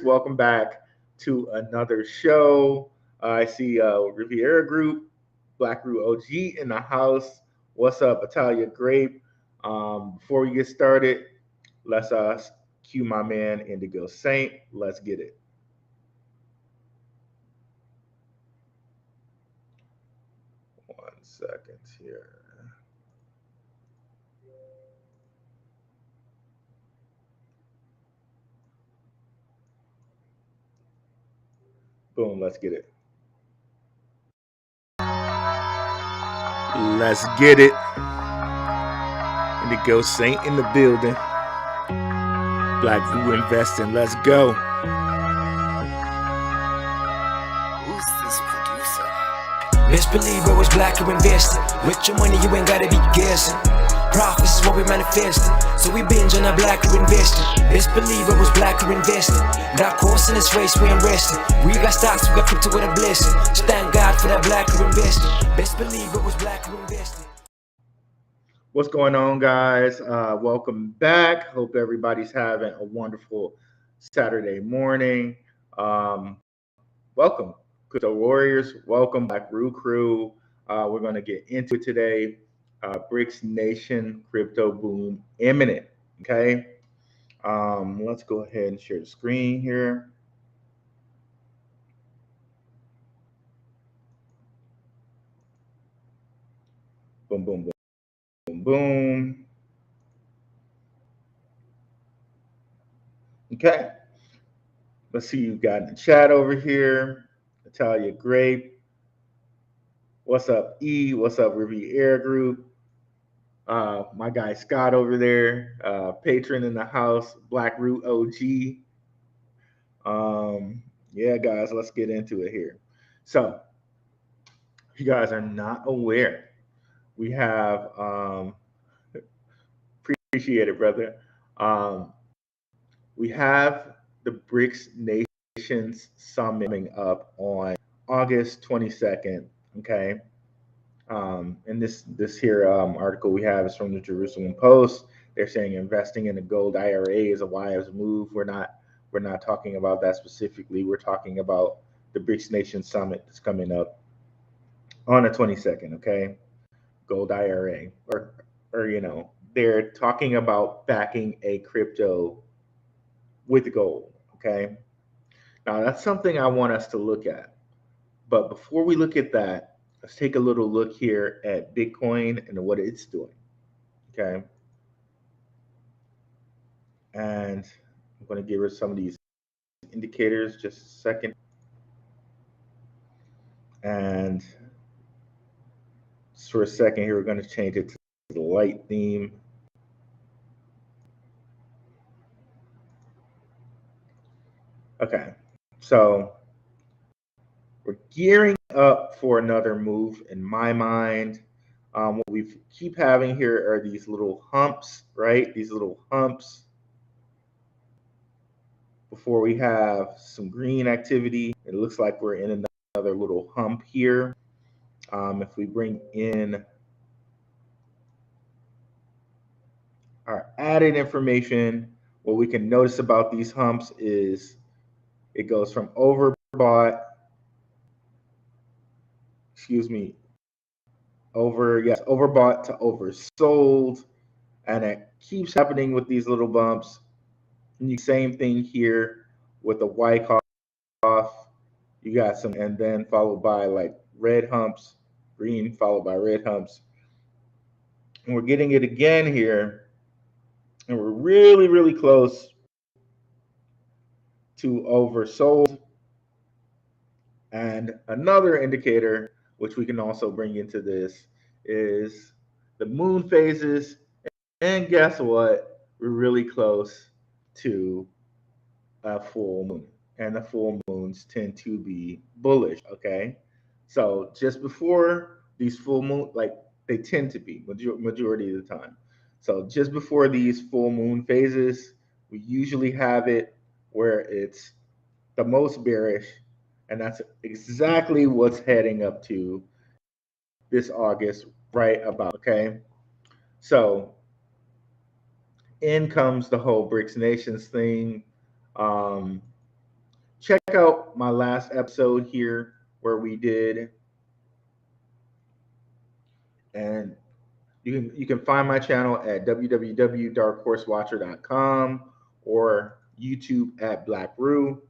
Welcome back to another show. I see Riviera Group, Blackrue OG in the house. What's up, Italia Grape? Before we get started, let's cue my man Indigo Saint. Let's get it. One second here. Boom, let's get it. Let's get it. Indigo Saint in the building. Blackrue investing. Let's go. Who's this producer? Best believe I was Blackrue investing. With your money, you ain't gotta be guessing. Profits is what we manifesting. So we binge on that Blackrue investing. Best believe I was Blackrue investing. Got course in this race, we ain't resting. We got stocks, we got crypto with a blessing. Just thank God for that Blackrue investing. Best believe I was Blackrue investing. What's going on, guys? Welcome back. Hope everybody's having a wonderful Saturday morning. Welcome, Crypto Warriors. Welcome, Blackrue Crew. We're going to get into it today. BRICS Nation Crypto Boom Imminent. Okay. Let's go ahead and share the screen here. Boom, boom, boom, boom, boom. Okay. Let's see you got in the chat over here. Natalia Grape. What's up, E? What's up, Riviera Group? My guy Scott over there, patron in the house, Blackrue OG. Yeah, guys, let's get into it here. So, if you guys are not aware, we have appreciate it, brother. We have the BRICS Nations Summit coming up on August 22nd. Okay. And this here article we have is from the Jerusalem Post. They're saying investing in a gold IRA is a wise move. We're not talking about that specifically. We're talking about the BRICS Nation Summit that's coming up on the 22nd. Okay, gold IRA, or they're talking about backing a crypto with gold. Okay, now that's something I want us to look at. But before we look at that, let's take a little look here at Bitcoin and what it's doing. Okay. And I'm going to give her some of these indicators just a second. And just for a second here, we're going to change it to the light theme. Okay. So we're gearing up for another move in my mind. What we keep having here are these little humps, right? These little humps before we have some green activity. It looks like we're in another little hump here. If we bring in our added information, what we can notice about these humps is it goes from overbought, overbought to oversold, and it keeps happening with these little bumps. And same thing here with the Wyckoff. You got some, and then followed by like red humps, green followed by red humps. And we're getting it again here, and we're really, really close to oversold. And another indicator, which we can also bring into this, is the moon phases. And guess what? We're really close to a full moon. And the full moons tend to be bullish. Okay. So just before these full moon, like they tend to be majority of the time. So just before these full moon phases, we usually have it where it's the most bearish, and that's exactly what's heading up to this August, right about. Okay, so in comes the whole BRICS Nations thing. check out my last episode here where we did, and you can find my channel at www.darkhorsewatcher.com or YouTube at Blackrue.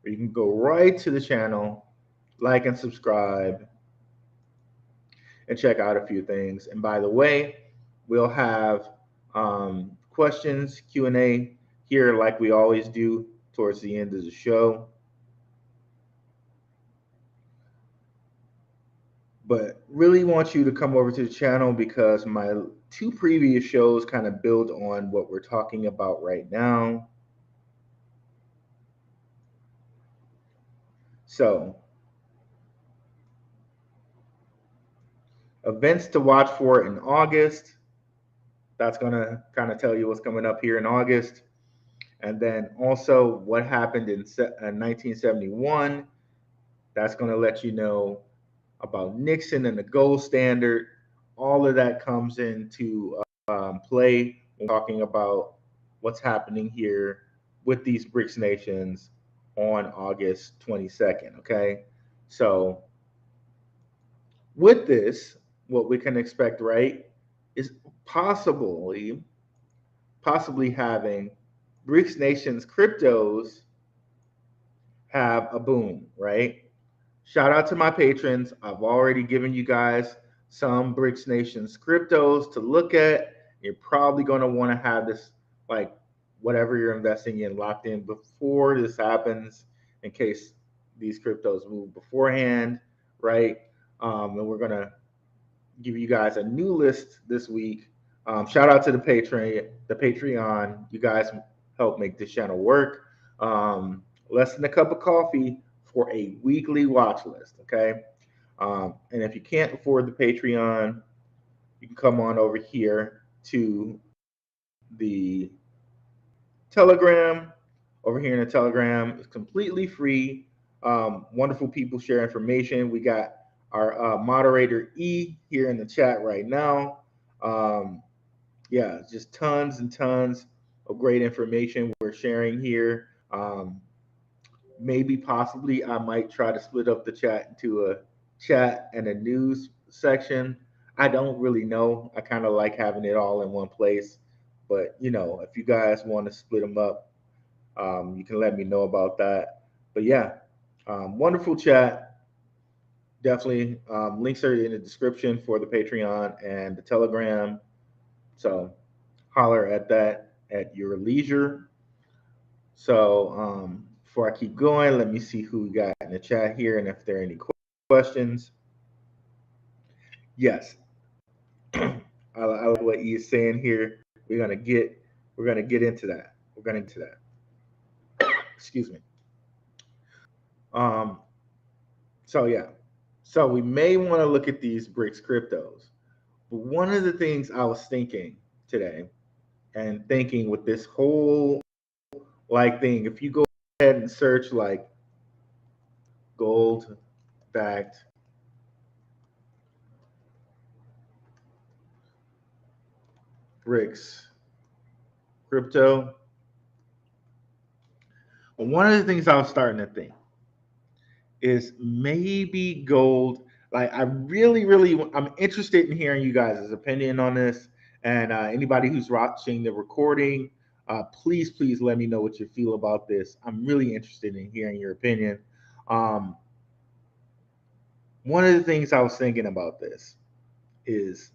Or you can go right to the channel, like and subscribe, and check out a few things. And by the way, we'll have questions, Q&A here like we always do towards the end of the show. But really want you to come over to the channel because my 2 previous shows kind of build on what we're talking about right now. So, events to watch for in August. That's going to kind of tell you what's coming up here in August. And then also what happened in 1971. That's going to let you know about Nixon and the gold standard. All of that comes into play when talking about what's happening here with these BRICS nations on August 22nd. Okay. So, with this, what we can expect, right, is possibly having BRICS nations cryptos have a boom, right? Shout out to my patrons. I've already given you guys some BRICS nations cryptos to look at. You're probably going to want to have this, like, whatever you're investing in, locked in before this happens, in case these cryptos move beforehand, right? And we're going to give you guys a new list this week. Shout out to the Patreon. You guys help make this channel work. Less than a cup of coffee for a weekly watch list, okay? And if you can't afford the Patreon, you can come on over here to the Telegram. Over here in the Telegram, it's completely free. Wonderful people share information. We got our moderator E here in the chat right now. Yeah, just tons and tons of great information we're sharing here. Maybe possibly I might try to split up the chat into a chat and a news section. I don't really know. I kind of like having it all in one place. But, if you guys want to split them up, you can let me know about that. But yeah, wonderful chat. Definitely. Links are in the description for the Patreon and the Telegram. So holler at that at your leisure. So before I keep going, let me see who we got in the chat here and if there are any questions. Yes. I like what he's saying here. We're gonna get into that. We're gonna get to that. Excuse me. So yeah. So we may want to look at these BRICS cryptos. But one of the things I was thinking today and thinking with this whole thing, if you go ahead and search like gold backed BRICS crypto, one of the things I was starting to think is maybe gold. Like, I'm interested in hearing you guys' opinion on this. And anybody who's watching the recording, please let me know what you feel about this. I'm really interested in hearing your opinion. One of the things I was thinking about this is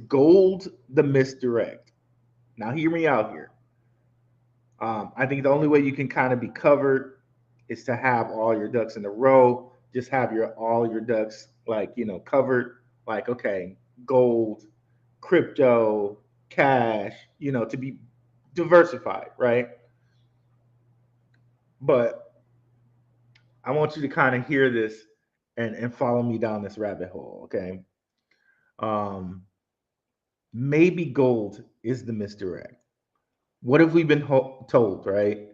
gold the misdirect? Now, hear me out here. I think the only way you can kind of be covered is to have all your ducks in a row. Just have all your ducks covered. Like, okay, gold, crypto, cash, to be diversified, right? But I want you to kind of hear this and follow me down this rabbit hole, okay? Maybe gold is the misdirect. What have we been told, right?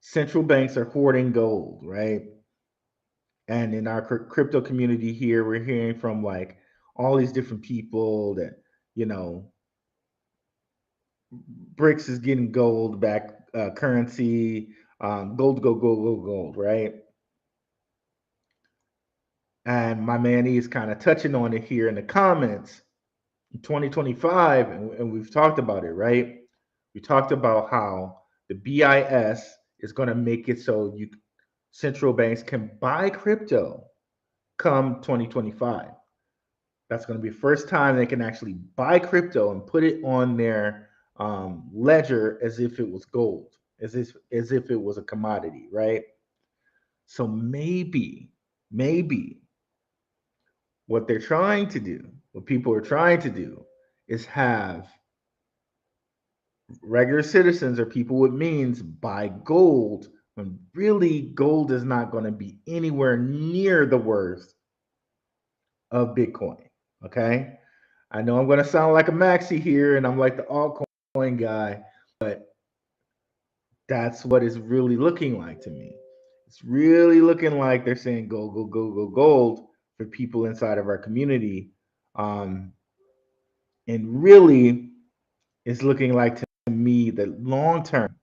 Central banks are hoarding gold, right? And in our crypto community here, we're hearing from like all these different people that, BRICS is getting gold back currency. Gold, gold, gold, gold, gold, right? And my man E is kind of touching on it here in the comments. In 2025, and we've talked about it, right? We talked about how the BIS is going to make it so you central banks can buy crypto come 2025. That's going to be the first time they can actually buy crypto and put it on their ledger as if it was gold, as if it was a commodity, right? So maybe what they're trying to do, what people are trying to do, is have regular citizens or people with means buy gold when really gold is not going to be anywhere near the worth of Bitcoin. Okay. I know I'm going to sound like a maxi here and I'm like the altcoin guy, but that's what it's really looking like to me. It's really looking like they're saying gold, gold, gold, gold, gold for people inside of our community. Um, and really, it's looking like to me that long term,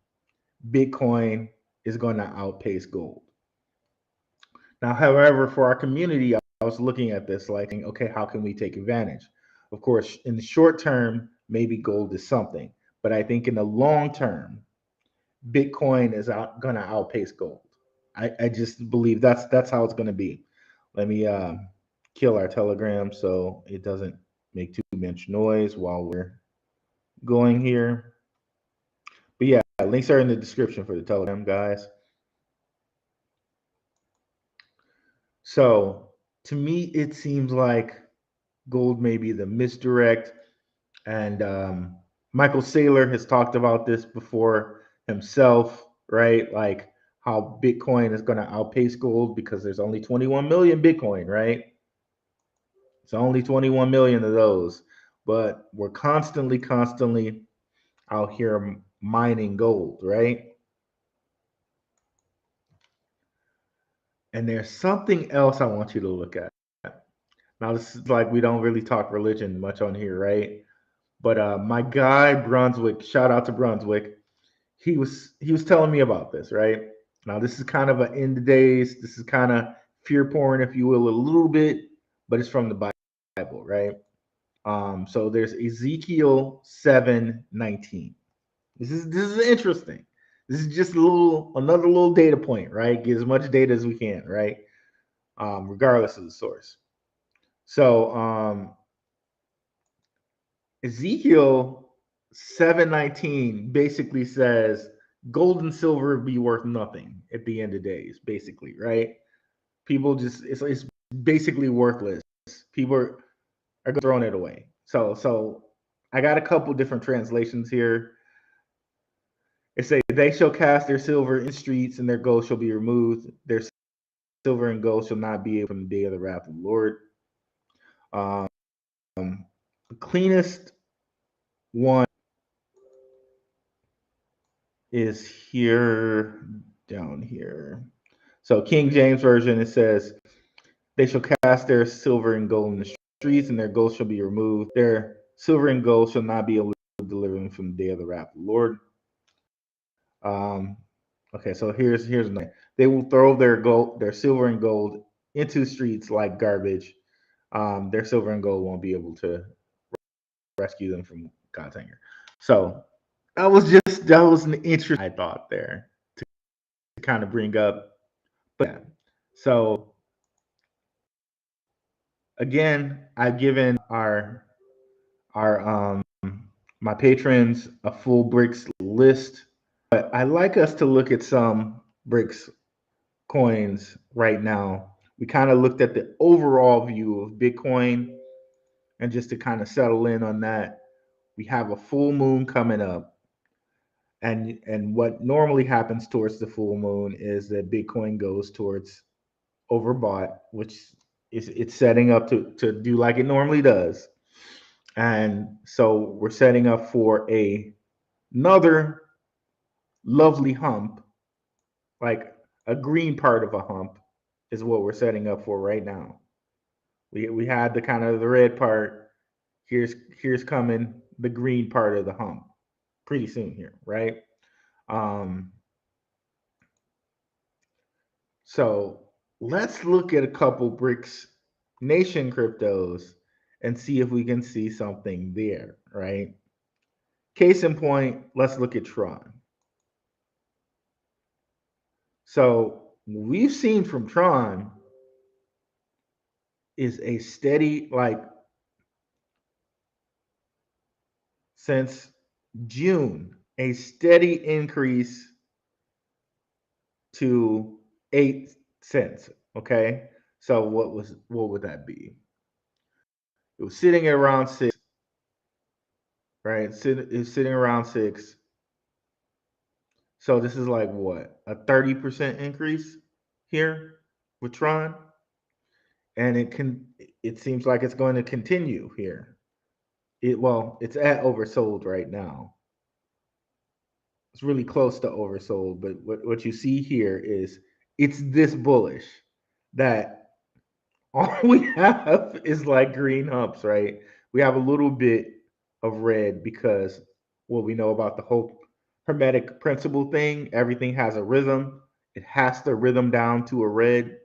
Bitcoin is going to outpace gold. Now, however, for our community, I was looking at this like, okay, how can we take advantage? Of course, in the short term, maybe gold is something, but I think in the long term, Bitcoin is going to outpace gold. I just believe that's how it's going to be. Let me kill our Telegram so it doesn't make too much noise while we're going here. But yeah, links are in the description for the Telegram, guys. So to me, it seems like gold may be the misdirect. And Michael Saylor has talked about this before himself, right? Like how Bitcoin is going to outpace gold because there's only 21 million Bitcoin, right? It's only 21 million of those. But we're constantly out here mining gold, right? And there's something else I want you to look at. Now, this is like we don't really talk religion much on here, right? But my guy Brunswick, shout out to Brunswick, he was telling me about this, right? Now, this is kind of an end of days. This is kind of fear porn, if you will, a little bit, but it's from the Bible, right? So there's Ezekiel 7:19. This is interesting. This is just another little data point, right? Get as much data as we can, right? Regardless of the source. So Ezekiel 7:19 basically says gold and silver be worth nothing at the end of days, basically, right? People just it's basically worthless. People are throwing it away. So I got a couple different translations here. It say they shall cast their silver in streets and their gold shall be removed. Their silver and gold shall not be able from the day of the wrath of the Lord. Um, the cleanest one is here, down here. So King James Version, it says, they shall cast their silver and gold in the streets, and their gold shall be removed. Their silver and gold shall not be able to deliver them from the day of the wrath of the Lord. Okay, so here's another. They will throw their silver and gold into streets like garbage. Their silver and gold won't be able to rescue them from God's anger. So that was an interesting I thought there to kind of bring up. But yeah. So again, I've given our my patrons a full BRICS list, but I like us to look at some BRICS coins right now. We kind of looked at the overall view of Bitcoin, and just to kind of settle in on that, we have a full moon coming up. And what normally happens towards the full moon is that Bitcoin goes towards overbought, which is it's setting up to do like it normally does. And so we're setting up for another lovely hump, like a green part of a hump is what we're setting up for right now. We had the kind of the red part. Here's coming the green part of the hump pretty soon here, right? Um, So let's look at a couple BRICS nation cryptos and see if we can see something there, right? Case in point, let's look at Tron. So what we've seen from Tron is a steady, like since June, a steady increase to 8 cents. Okay. So what would that be? It was sitting at around 6, right? It's sitting around 6. So this is like what, a 30% increase here with Tron, and it seems like it's going to continue here. It's at oversold right now. It's really close to oversold, but what you see here is it's this bullish that all we have is like green humps, right? We have a little bit of red because what we know about the whole hermetic principle thing, everything has a rhythm. It has to rhythm down to a red.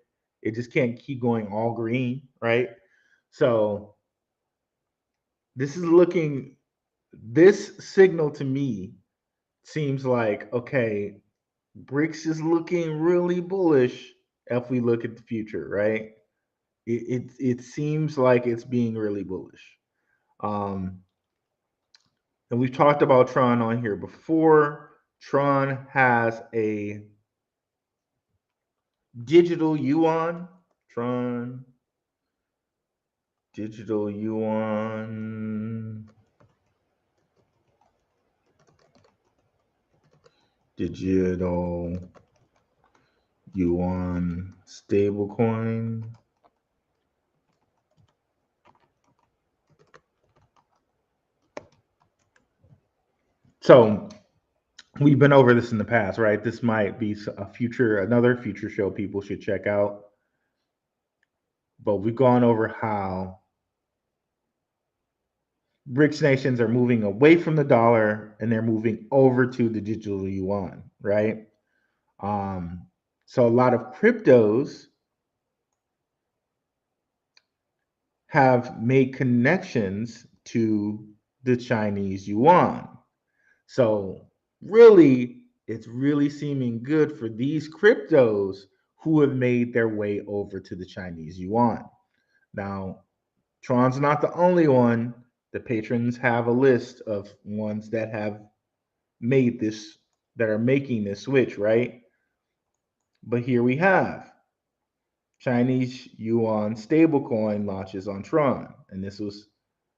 It just can't keep going all green, right? So this is looking, this signal to me seems like, okay, BRICS is looking really bullish if we look at the future, right? It seems like it's being really bullish. Um, and we've talked about Tron on here before. Tron has a digital yuan. Tron digital yuan. Digital yuan stablecoin. So we've been over this in the past, right? This might be another future show people should check out. But we've gone over how BRICS nations are moving away from the dollar and they're moving over to the digital yuan, right? Um, so a lot of cryptos have made connections to the Chinese yuan. So really, it's really seeming good for these cryptos who have made their way over to the Chinese yuan. Now, Tron's not the only one. The patrons have a list of ones that have made this, that are making this switch, right? But here we have Chinese yuan stablecoin launches on Tron, and this was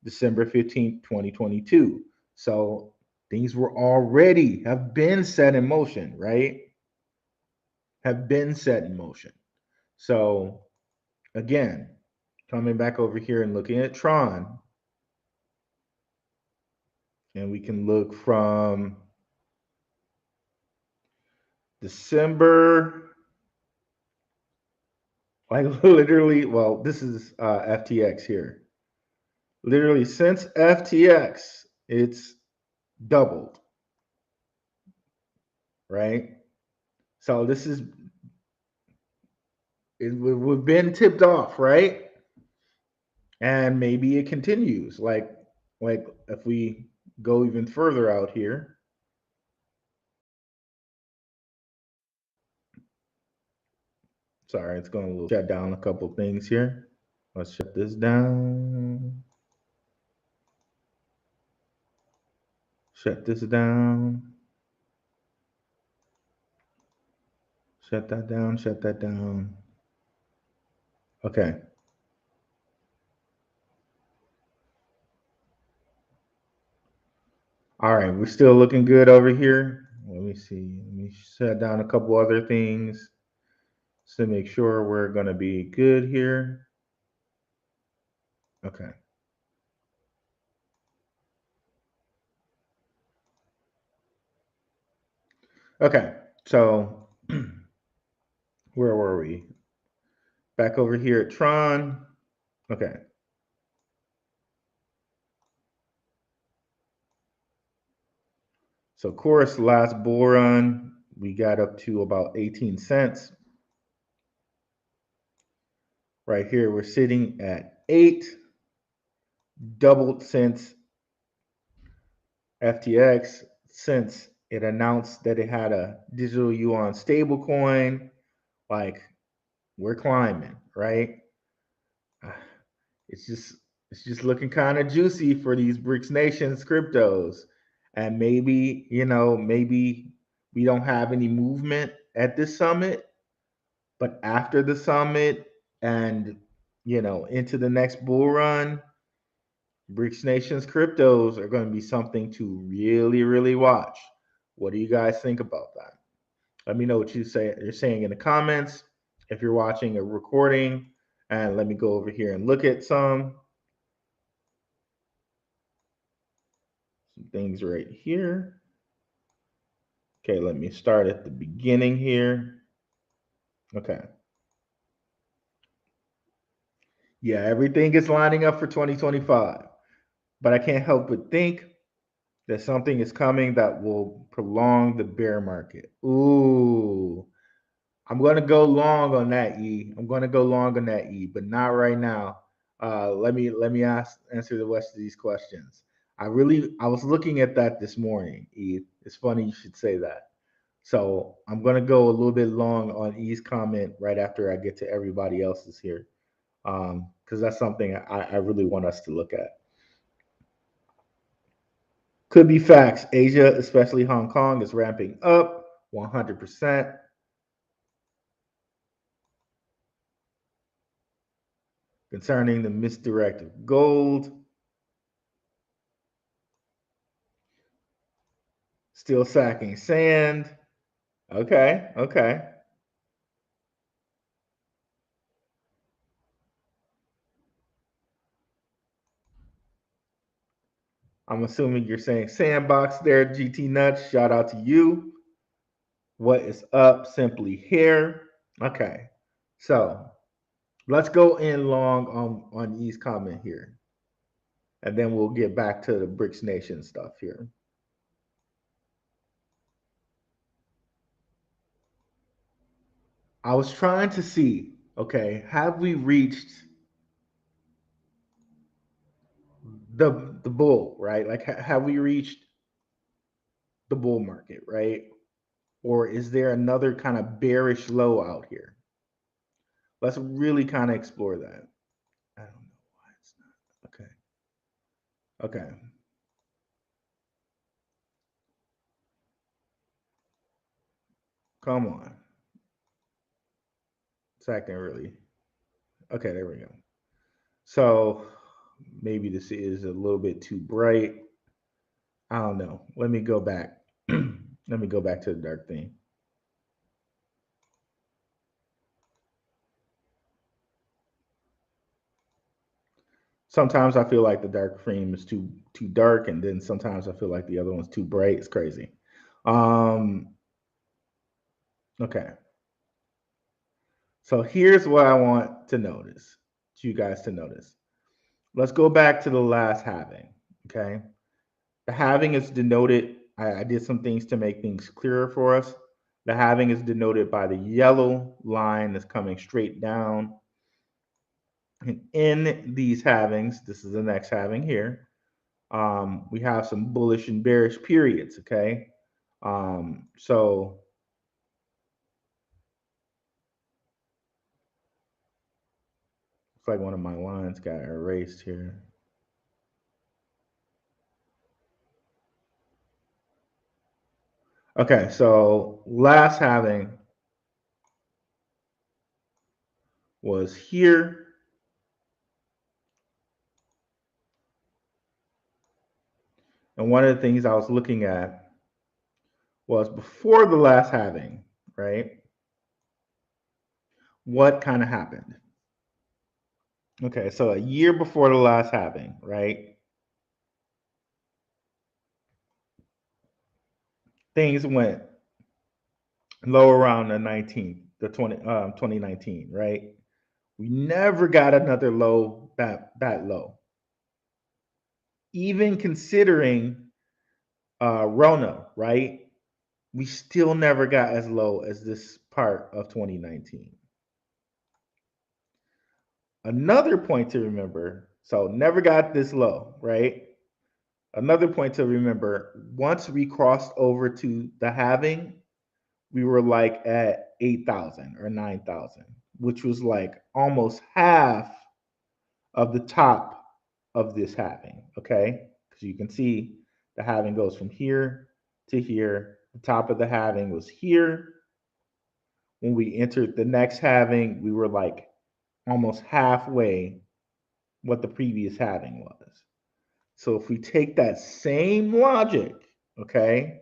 December 15th, 2022. So things were already have been set in motion, right? Have been set in motion. So again, coming back over here and looking at Tron, and we can look from December, like literally, well, this is FTX here. Literally since FTX, it's doubled, right? So this is, we've been tipped off, right? And maybe it continues. Like if we go even further out here, sorry, it's going to shut down a couple things here. Let's shut this down. Shut this down. Shut that down. Shut that down. Okay. All right. We're still looking good over here. Let me see. Let me shut down a couple other things to make sure we're going to be good here. Okay. Okay. So where were we? Back over here at Tron. Okay. So, of course, last bull run, we got up to about 18 cents. Right here, we're sitting at 8, doubled since FTX, since it announced that it had a digital yuan stablecoin. Like, we're climbing, right? It's just it's just looking kind of juicy for these BRICS nations cryptos. And maybe, maybe we don't have any movement at this summit, but after the summit and into the next bull run, BRICS nations cryptos are going to be something to really, really watch. What do you guys think about that? Let me know what you're saying in the comments. If you're watching a recording, and let me go over here and look at some things right here. Okay, let me start at the beginning here. Okay. Yeah, everything is lining up for 2025. But I can't help but think that something is coming that will prolong the bear market. Ooh, I'm going to go long on that, E. I'm going to go long on that, E, but not right now. Let me answer the rest of these questions. I was looking at that this morning, E. It's funny you should say that. So I'm going to go a little bit long on E's comment right after I get to everybody else's here, because that's something I really want us to look at. Could be facts. Asia, especially Hong Kong, is ramping up 100%. Concerning the misdirected gold, still sacking sand. Okay, okay. I'm assuming you're saying sandbox there, GT Nuts. Shout out to you. What is up, Simply Here? Okay, so let's go in long on E's comment here, and then we'll get back to the BRICS Nation stuff here. I was trying to see, okay, have we reached the bull, right? Like, have we reached the bull market, right? Or is there another kind of bearish low out here? Let's really kind of explore that. I don't know why it's not. Okay. Okay. Come on. It's acting really. Okay, there we go. So maybe this is a little bit too bright. I don't know. Let me go back. Let me go back to the dark theme. Sometimes I feel like the dark theme is too dark, and then sometimes I feel like the other one's too bright. It's crazy. Okay. So here's what I want to notice, to you guys to notice. Let's go back to the last halving. Okay. The halving is denoted, I did some things to make things clearer for us. The halving is denoted by the yellow line that's coming straight down. And in these halvings, this is the next halving here, we have some bullish and bearish periods. Okay. So it's like one of my lines got erased here. Okay, so last halving was here. And one of the things I was looking at was before the last halving, right? What kind of happened? Okay, so a year before the last halving, right? Things went low around the 19th, the 2019, right? We never got another low that low. Even considering Rona, right? We still never got as low as this part of 2019. Another point to remember, so never got this low, right? Another point to remember, once we crossed over to the halving, we were like at 8,000 or 9,000, which was like almost half of the top of this halving, okay? Because you can see the halving goes from here to here. The top of the halving was here. When we entered the next halving, we were like almost halfway what the previous halving was. So if we take that same logic, okay,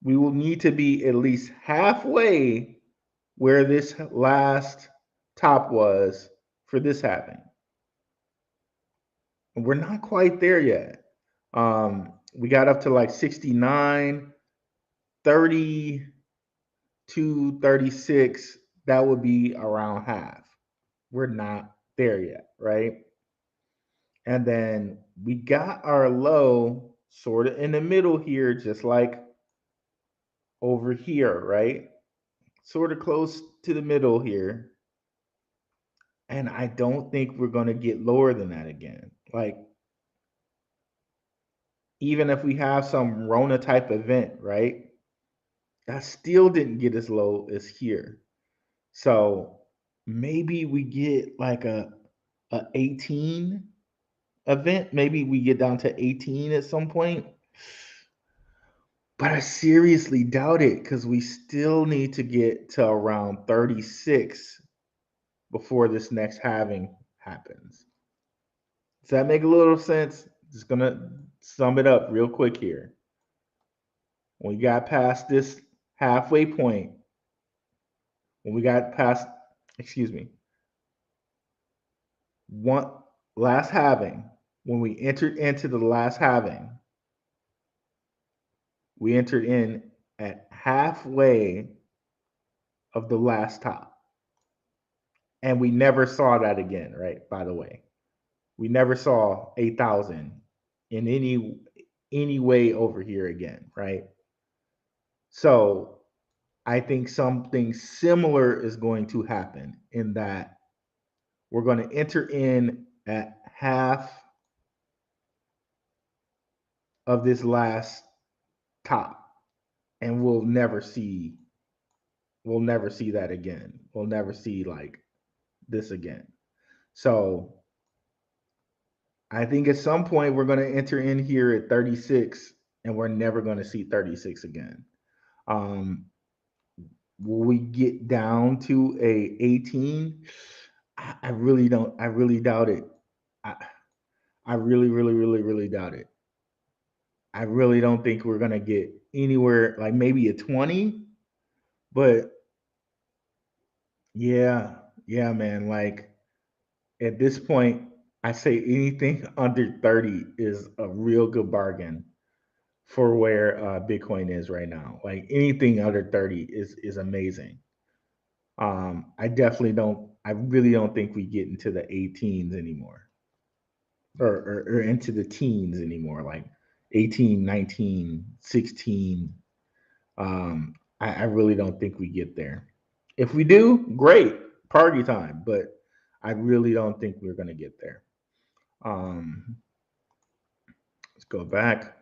we will need to be at least halfway where this last top was for this halving. We're not quite there yet. We got up to like 69, 30 to 36. That would be around half. We're not there yet, right? And then we got our low sort of in the middle here, just like over here, right? Sort of close to the middle here. And I don't think we're going to get lower than that again. Like, even if we have some Rona type event, right? That still didn't get as low as here. So maybe we get like a 18 event. Maybe we get down to 18 at some point. But I seriously doubt it because we still need to get to around 36 before this next halving happens. Does that make a little sense? Just gonna sum it up real quick here. When we got past this halfway point, when we got past, excuse me, one last halving, when we entered into the last halving, we entered in at halfway of the last top. And we never saw that again, right? By the way, we never saw 8,000 in any way over here again, right? So I think something similar is going to happen in that we're going to enter in at half of this last top, and we'll never see that again. We'll never see like this again. So I think at some point we're going to enter in here at 36, and we're never going to see 36 again. Um, will we get down to a 18? I really don't. I really doubt it. I, I really, really, really, really doubt it. I really don't think we're going to get anywhere like maybe a 20, but yeah, yeah, man. Like at this point, I say anything under 30 is a real good bargain for where Bitcoin is right now. Like anything under 30 is amazing. I really don't think we get into the 18s anymore, or into the teens anymore, like 18, 19, 16. I really don't think we get there. If we do, great, party time, but I really don't think we're going to get there. Um, let's go back.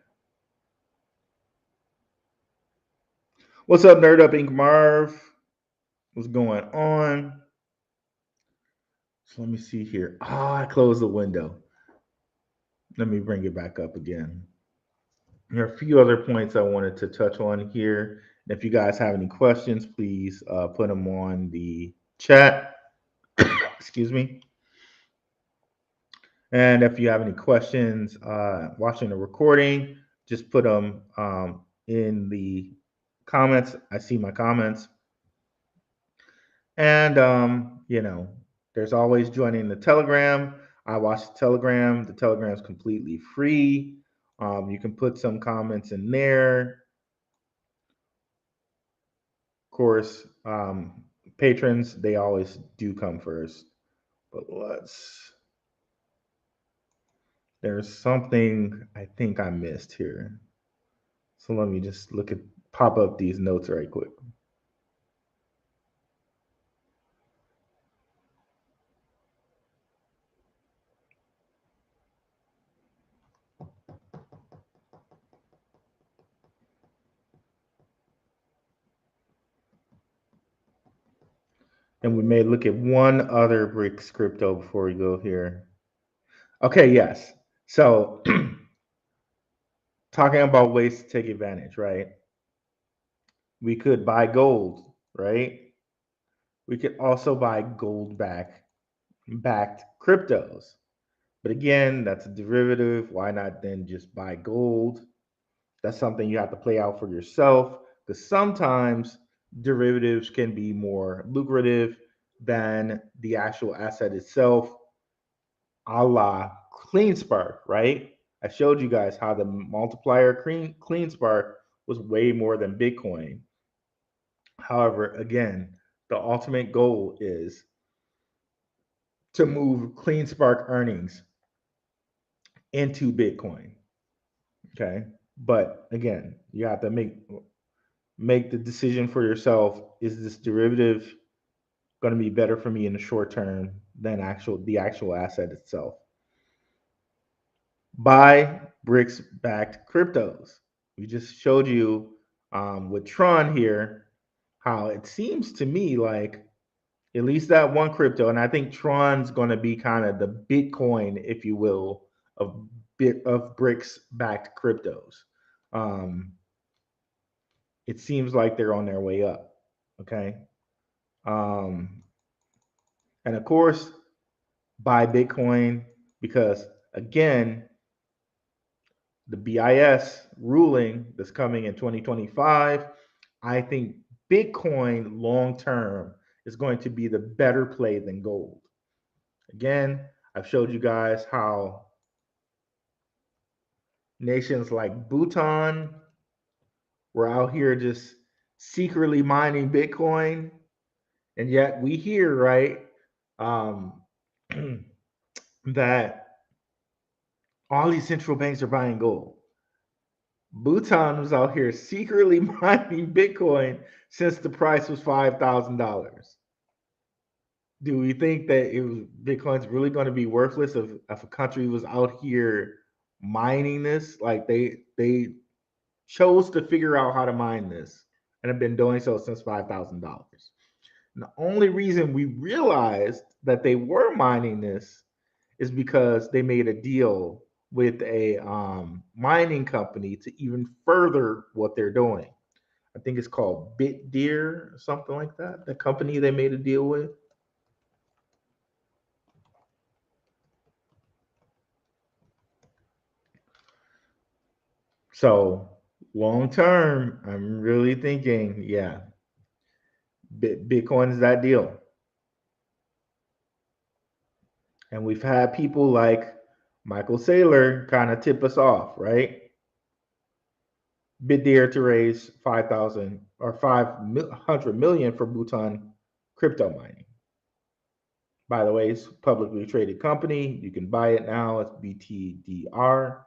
What's up, Nerd Up Ink Marv? What's going on? So let me see here. I closed the window. Let me bring it back up again. There are a few other points I wanted to touch on here. And if you guys have any questions, please put them on the chat. Excuse me. And if you have any questions watching the recording, just put them in the comments. I see my comments. And, there's always joining the Telegram. I watch the Telegram. The Telegram is completely free. You can put some comments in there. Of course, patrons, they always do come first. But there's something I think I missed here. So let me just pop up these notes right quick. And we may look at one other BRICS crypto before we go here. Okay, yes. So talking about ways to take advantage, right? We could buy gold, right? We could also buy gold backed cryptos. But again, that's a derivative. Why not then just buy gold? That's something you have to play out for yourself because sometimes derivatives can be more lucrative than the actual asset itself, a la CleanSpark, right? I showed you guys how the multiplier CleanSpark was way more than Bitcoin. However, again, the ultimate goal is to move CleanSpark earnings into Bitcoin. Okay. But again, you have to make the decision for yourself. Is this derivative going to be better for me in the short term than the actual asset itself? Buy BRICS backed cryptos. We just showed you with Tron here how it seems to me like at least that one crypto, and I think Tron's going to be kind of the Bitcoin, if you will, of BRICS backed cryptos. Um, it seems like they're on their way up. Okay. Um, and of course, buy Bitcoin because, again, the BIS ruling that's coming in 2025, I think Bitcoin long term is going to be the better play than gold. Again, I've showed you guys how nations like Bhutan were out here just secretly mining Bitcoin. And yet we hear, right, um, that all these central banks are buying gold. Bhutan was out here secretly mining Bitcoin since the price was $5,000. Do we think that Bitcoin's really going to be worthless if a country was out here mining this? Like they chose to figure out how to mine this and have been doing so since $5,000. The only reason we realized that they were mining this is because they made a deal with a mining company to even further what they're doing. I think it's called BitDeer or something like that. The company they made a deal with. So long term, I'm really thinking, yeah, Bitcoin is that deal. And we've had people like Michael Saylor kind of tip us off, right? Bid dare to raise 5,000 or 500 million for Bhutan crypto mining. By the way, it's a publicly traded company. You can buy it now. It's BTDR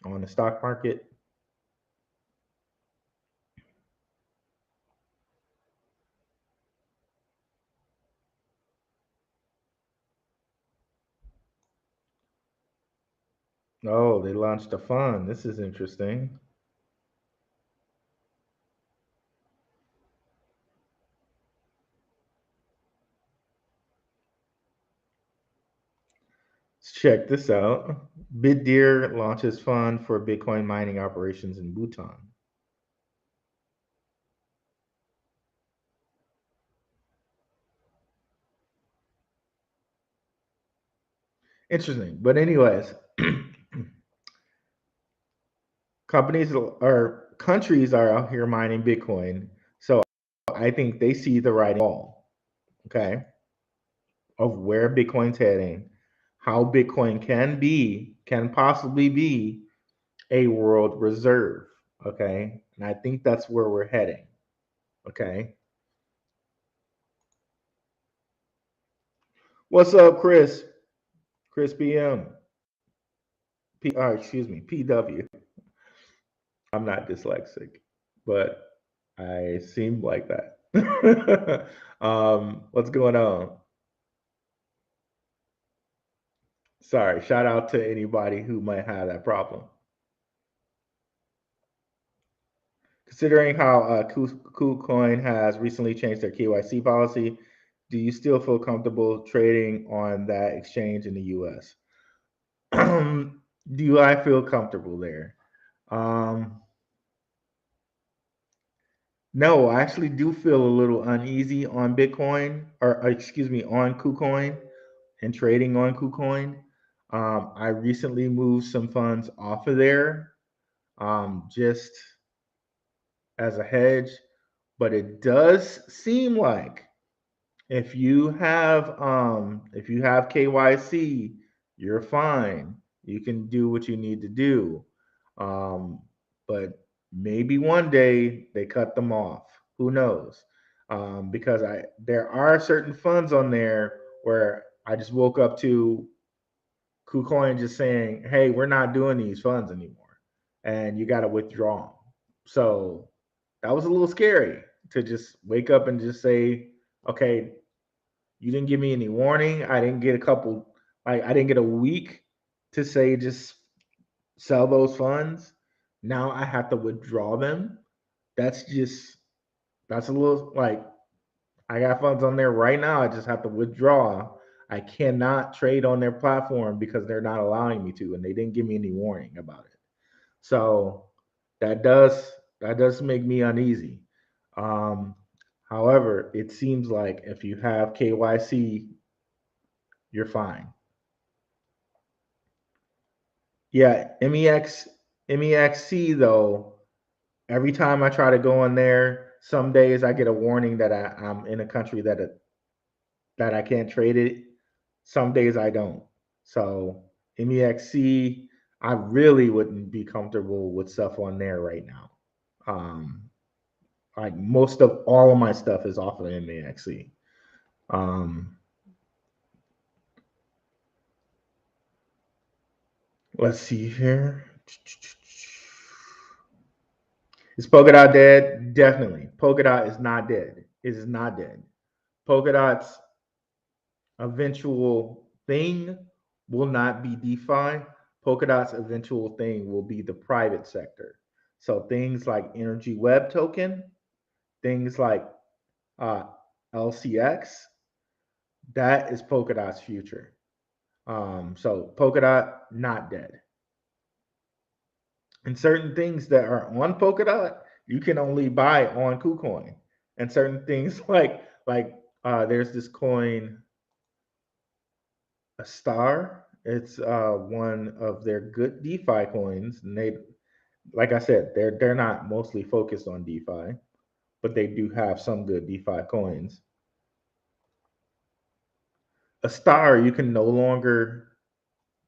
on the stock market. Oh, they launched a fund. This is interesting. Let's check this out. BitDeer launches fund for Bitcoin mining operations in Bhutan. Interesting. But anyways, companies or countries are out here mining Bitcoin. So I think they see the writing on the wall, okay, of where Bitcoin's heading, how Bitcoin can possibly be a world reserve, okay? And I think that's where we're heading, okay? What's up, Chris? Chris PM. Excuse me, PW. I'm not dyslexic, but I seem like that. What's going on? Sorry, shout out to anybody who might have that problem. Considering how KuCoin has recently changed their KYC policy, Do you still feel comfortable trading on that exchange in the US? Do I feel comfortable there? Um, no, I actually do feel a little uneasy on Bitcoin, or excuse me, on KuCoin and trading on KuCoin. I recently moved some funds off of there, just as a hedge, but it does seem like if you have KYC, you're fine. You can do what you need to do. Um, but maybe one day they cut them off. Who knows? Because I there are certain funds on there where I just woke up to KuCoin just saying, "Hey, we're not doing these funds anymore, and you got to withdraw 'em." So that was a little scary to just wake up and just say, "Okay, you didn't give me any warning. I didn't get a couple, like I didn't get a week to say just sell those funds. Now I have to withdraw them. That's just that's a little like I got funds on there right now. I just have to withdraw. I cannot trade on their platform because they're not allowing me to, and they didn't give me any warning about it. So that does that does make me uneasy. Um, However, it seems like if you have KYC, you're fine. Yeah, MEXC though, every time I try to go in there, some days I get a warning that I'm in a country that I can't trade it. Some days I don't. So MEXC, I really wouldn't be comfortable with stuff on there right now. Um, like most of all of my stuff is off of MEXC. Um, let's see here. Is Polkadot dead? Definitely. Polkadot is not dead. It is not dead. Polkadot's eventual thing will not be DeFi. Polkadot's eventual thing will be the private sector. So things like Energy Web Token, things like uh, LCX, that is Polkadot's future. So Polkadot not dead. And certain things that are on Polkadot, you can only buy on KuCoin. And certain things there's this coin, a star. It's one of their good DeFi coins, and they, like I said, they're not mostly focused on DeFi, but they do have some good DeFi coins. A star you can no longer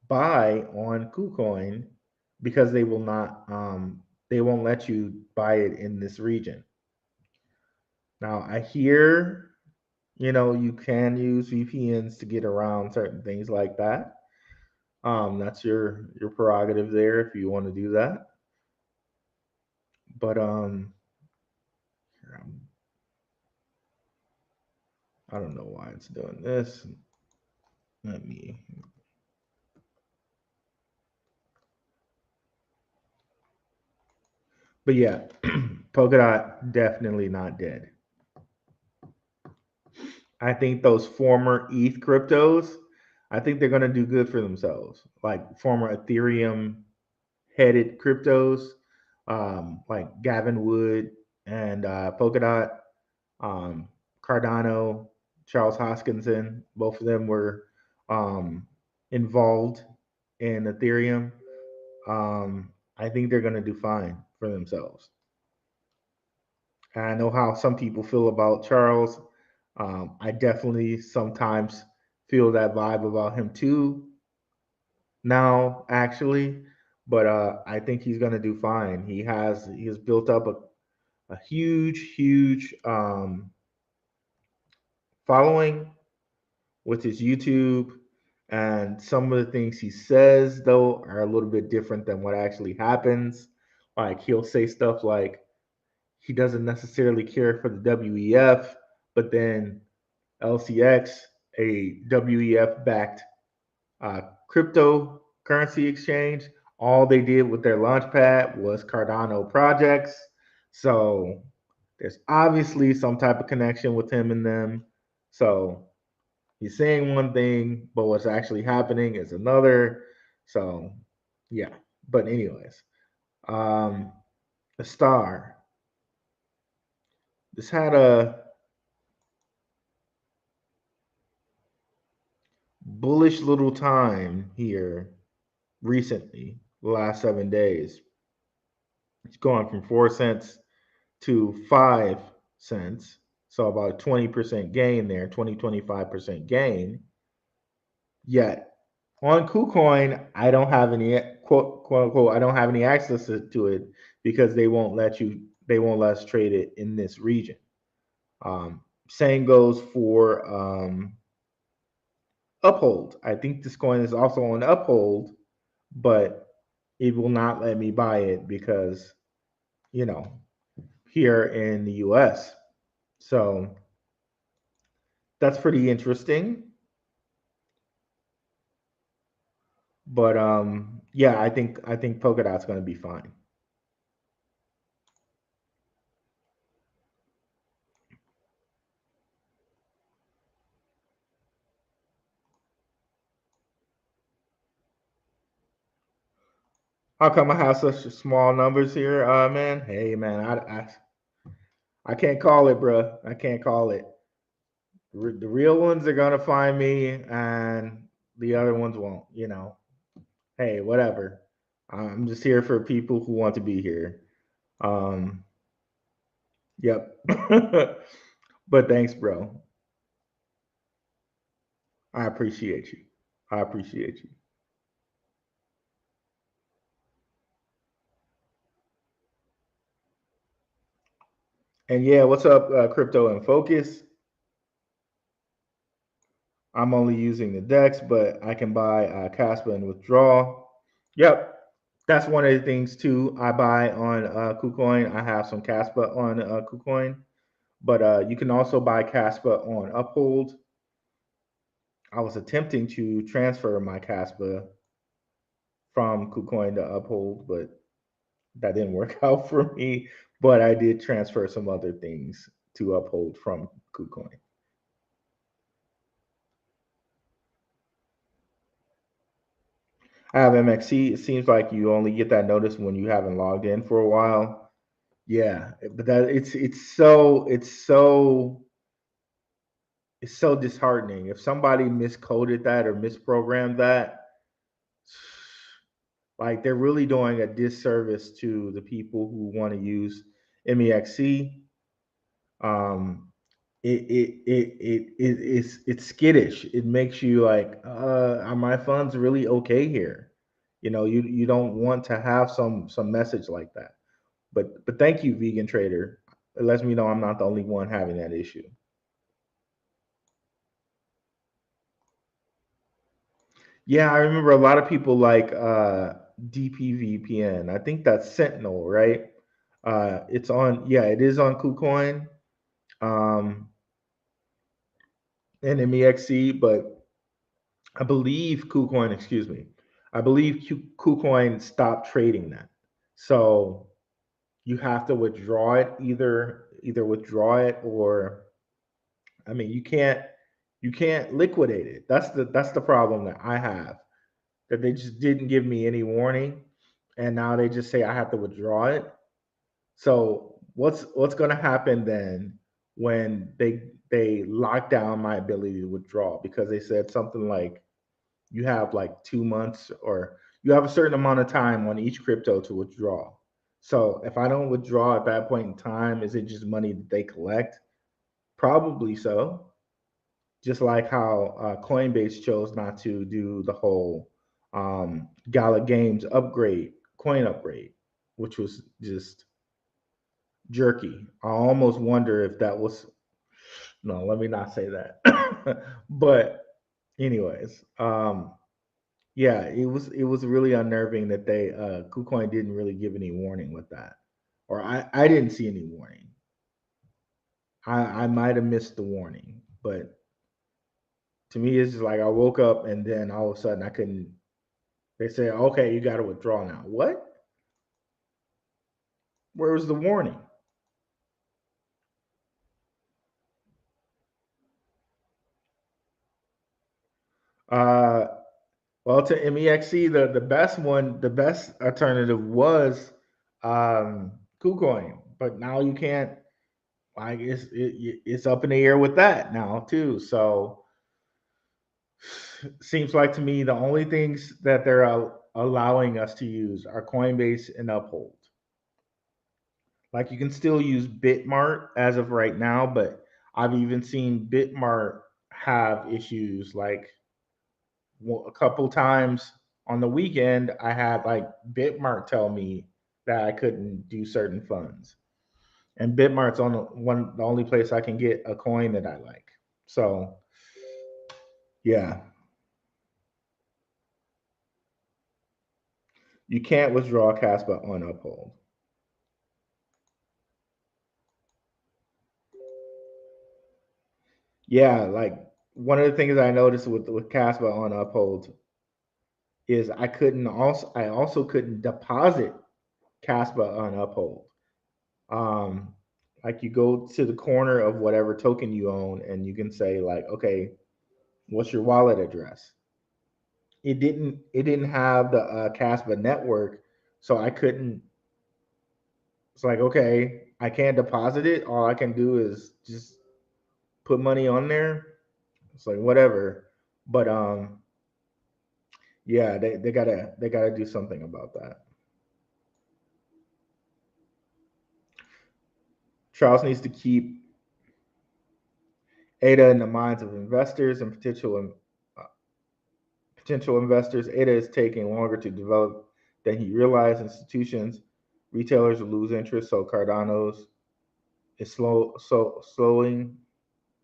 buy on KuCoin because they won't let you buy it in this region. Now I hear, you can use VPNs to get around certain things like that. That's your prerogative there if you want to do that. But I don't know why it's doing this. Let me. But yeah, Polkadot definitely not dead. I think those former ETH cryptos, I think they're gonna do good for themselves. Like former Ethereum headed cryptos, like Gavin Wood and Polkadot, um, Cardano, Charles Hoskinson, both of them were um, involved in Ethereum. I think they're going to do fine for themselves. And I know how some people feel about Charles. I definitely sometimes feel that vibe about him too now, actually. But I think he's going to do fine. He has built up a huge following with his YouTube, and some of the things he says though are a little bit different than what actually happens. Like he'll say stuff like he doesn't necessarily care for the WEF, but then LCX, a WEF backed uh, cryptocurrency exchange, all they did with their launchpad was Cardano projects. So there's obviously some type of connection with him and them. So he's saying one thing, but what's actually happening is another. So yeah. But anyways, um, the star. This had a bullish little time here recently, the last 7 days. It's going from 4 cents to 5 cents. So about a 20% gain there, 25% gain. Yet on KuCoin, I don't have any quote unquote, I don't have any access to it because they won't let us trade it in this region. Same goes for Uphold. I think this coin is also on Uphold, but it will not let me buy it because, you know, here in the US. So that's pretty interesting. But yeah, I think Polkadot's going to be fine. How come I have such small numbers here, man? Hey, man, I can't call it, bro. I can't call it. The real ones are gonna find me, and the other ones won't. Hey, whatever. I'm just here for people who want to be here. Um, yep. But thanks, bro. I appreciate you. I appreciate you. And yeah, what's up, Crypto in Focus? I'm only using the DEX, but I can buy Caspa and withdraw. Yep, that's one of the things too. I buy on KuCoin. I have some Caspa on KuCoin, but you can also buy Caspa on Uphold. I was attempting to transfer my Caspa from KuCoin to Uphold, but that didn't work out for me. But I did transfer some other things to Uphold from KuCoin. I have MXC. It seems like you only get that notice when you haven't logged in for a while. Yeah, but that it's so disheartening. If somebody miscoded that or misprogrammed that, like they're really doing a disservice to the people who want to use MEXC. Um, it's skittish. It makes you like, are my funds really okay here? You don't want to have some message like that. But thank you, vegan trader. It lets me know I'm not the only one having that issue. Yeah, I remember a lot of people like DPVPN. I think that's Sentinel, right? It's on, yeah, it is on KuCoin um, and MEXC, but I believe KuCoin, excuse me, I believe KuCoin stopped trading that. So you have to withdraw it, either withdraw it or, I mean, you can't liquidate it. That's the problem that I have. That they just didn't give me any warning, and now they just say I have to withdraw it. So what's going to happen then when they lock down my ability to withdraw because they said something like you have like 2 months or you have a certain amount of time on each crypto to withdraw. So if I don't withdraw at that point in time, is it just money that they collect? Probably so. Just like how Coinbase chose not to do the whole Gala Games upgrade, coin upgrade, which was just jerky. I almost wonder if that was, no, let me not say that. But anyways, yeah, it was really unnerving that they KuCoin didn't really give any warning with that, or I didn't see any warning. I might have missed the warning, but to me it's just like I woke up and then all of a sudden I couldn't. They say, okay, you got to withdraw now. What? Where was the warning? Uh, well, to MEXC, the best alternative was KuCoin, but now you can't. I guess it's up in the air with that now too. So seems like to me the only things that they're allowing us to use are Coinbase and Uphold. Like you can still use Bitmart as of right now, but I've even seen Bitmart have issues. Like a couple times on the weekend, I had like Bitmart tell me that I couldn't do certain funds, and Bitmart's on the only place I can get a coin that I like. So yeah, you can't withdraw Caspa on Uphold. Yeah, like one of the things I noticed with Caspa on Uphold is I also couldn't deposit Caspa on Uphold. Um, like you go to the corner of whatever token you own, and you can say like, okay, what's your wallet address? It didn't have the Caspa network, so I couldn't. It's like, okay, I can't deposit it. All I can do is just put money on there. It's like whatever. But yeah, they gotta do something about that. Charles needs to keep ADA in the minds of investors and uh, potential investors. ADA is taking longer to develop than he realized. Institutions, retailers will lose interest. So Cardano's is slow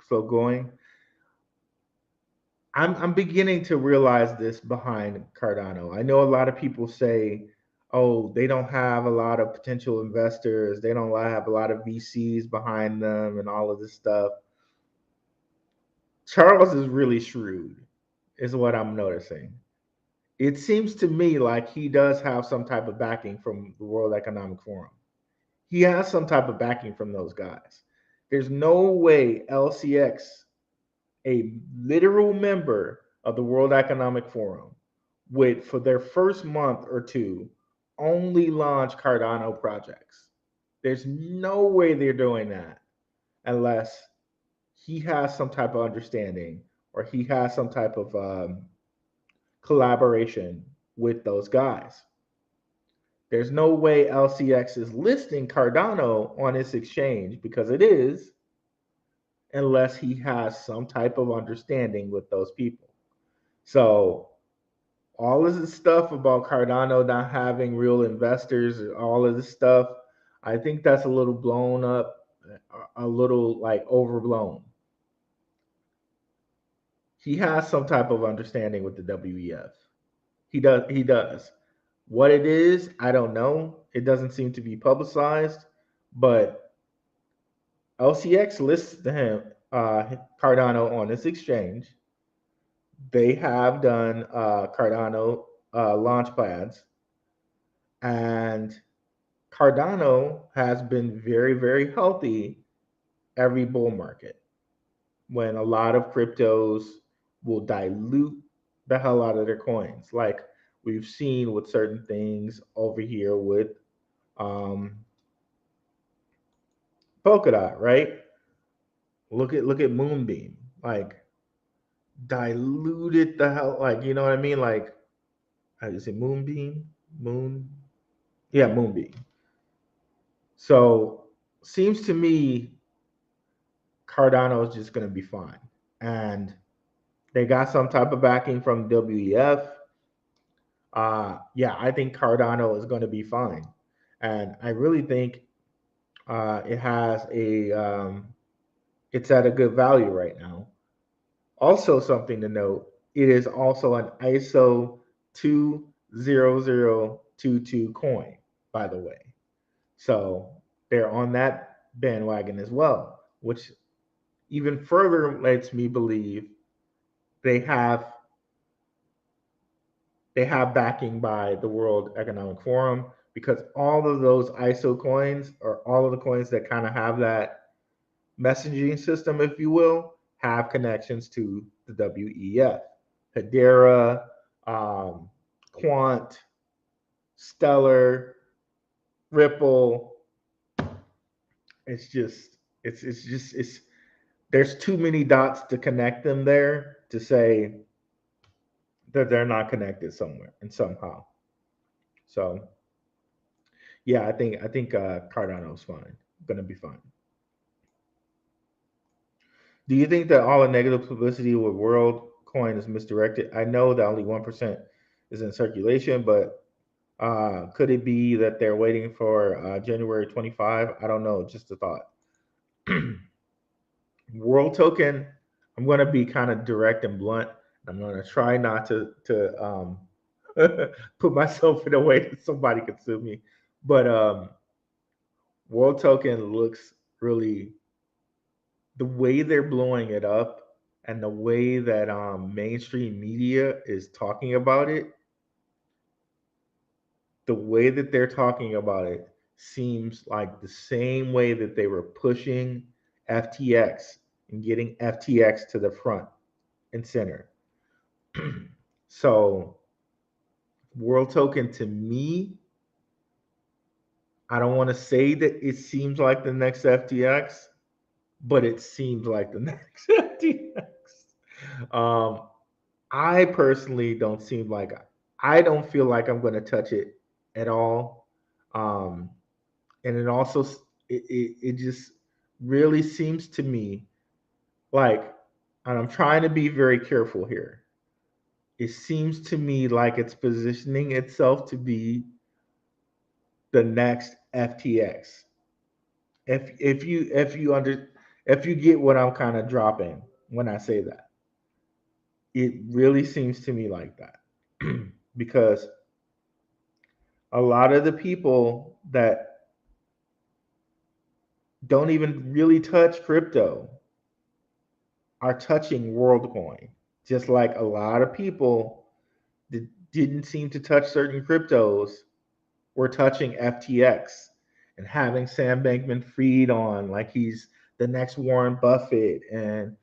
going. I'm beginning to realize this behind Cardano. I know a lot of people say, "Oh, they don't have a lot of potential investors. They don't have a lot of VCs behind them, and all of this stuff." Charles is really shrewd, is what I'm noticing. It seems to me like he does have some type of backing from the World Economic Forum. He has some type of backing from those guys. There's no way LCX, a literal member of the World Economic Forum, would, for their first month or two, only launch Cardano projects. There's no way they're doing that unless he has some type of understanding or he has some type of collaboration with those guys. There's no way LCX is listing Cardano on its exchange because it is, unless he has some type of understanding with those people. So all of this stuff about Cardano not having real investors, all of this stuff, I think that's a little blown up, a little like overblown. He has some type of understanding with the WEF. He does. He does. What it is, I don't know. It doesn't seem to be publicized, but LCX lists him Cardano on this exchange. They have done Cardano launch pads, and Cardano has been very, very healthy every bull market when a lot of cryptos will dilute the hell out of their coins. Like we've seen with certain things over here with um, Polkadot, right? Look at Moonbeam, like diluted the hell, like you know what I mean? Like how do you say Moonbeam? Moon, yeah, Moonbeam. So seems to me Cardano is just going to be fine, and they got some type of backing from WEF. Yeah, I think Cardano is going to be fine, and I really think it has a it's at a good value right now. Also, something to note: it is also an ISO 20022 coin, by the way. So they're on that bandwagon as well, which even further lets me believe they have they have backing by the World Economic Forum, because all of those ISO coins, or all of the coins that kind of have that messaging system, if you will, have connections to the WEF. Hedera, Quant, Stellar, Ripple. It's there's too many dots to connect them there to say that they're not connected somewhere and somehow. So yeah, I think Cardano's fine. Gonna be fine. Do you think that all the negative publicity with WorldCoin is misdirected? I know that only 1% is in circulation, but could it be that they're waiting for January 25? I don't know. Just a thought. World token. I'm going to be kind of direct and blunt. I'm going to try not to put myself in a way that somebody could sue me. But World token looks really, the way they're blowing it up and the way that mainstream media is talking about it, the way that they're talking about it seems like the same way that they were pushing FTX and getting FTX to the front and center. So, World Token to me, I don't want to say that it seems like the next FTX, but it seems like the next FTX. Um, I personally don't seem like I don't feel like I'm going to touch it at all. Um, and it also it just really seems to me like, and I'm trying to be very careful here. It seems to me like it's positioning itself to be the next FTX. If you get what I'm kind of dropping when I say that, it really seems to me like that because a lot of the people that don't even really touch crypto are touching WorldCoin, just like a lot of people that didn't seem to touch certain cryptos were touching FTX and having Sam Bankman-Fried on like he's the next Warren Buffett, and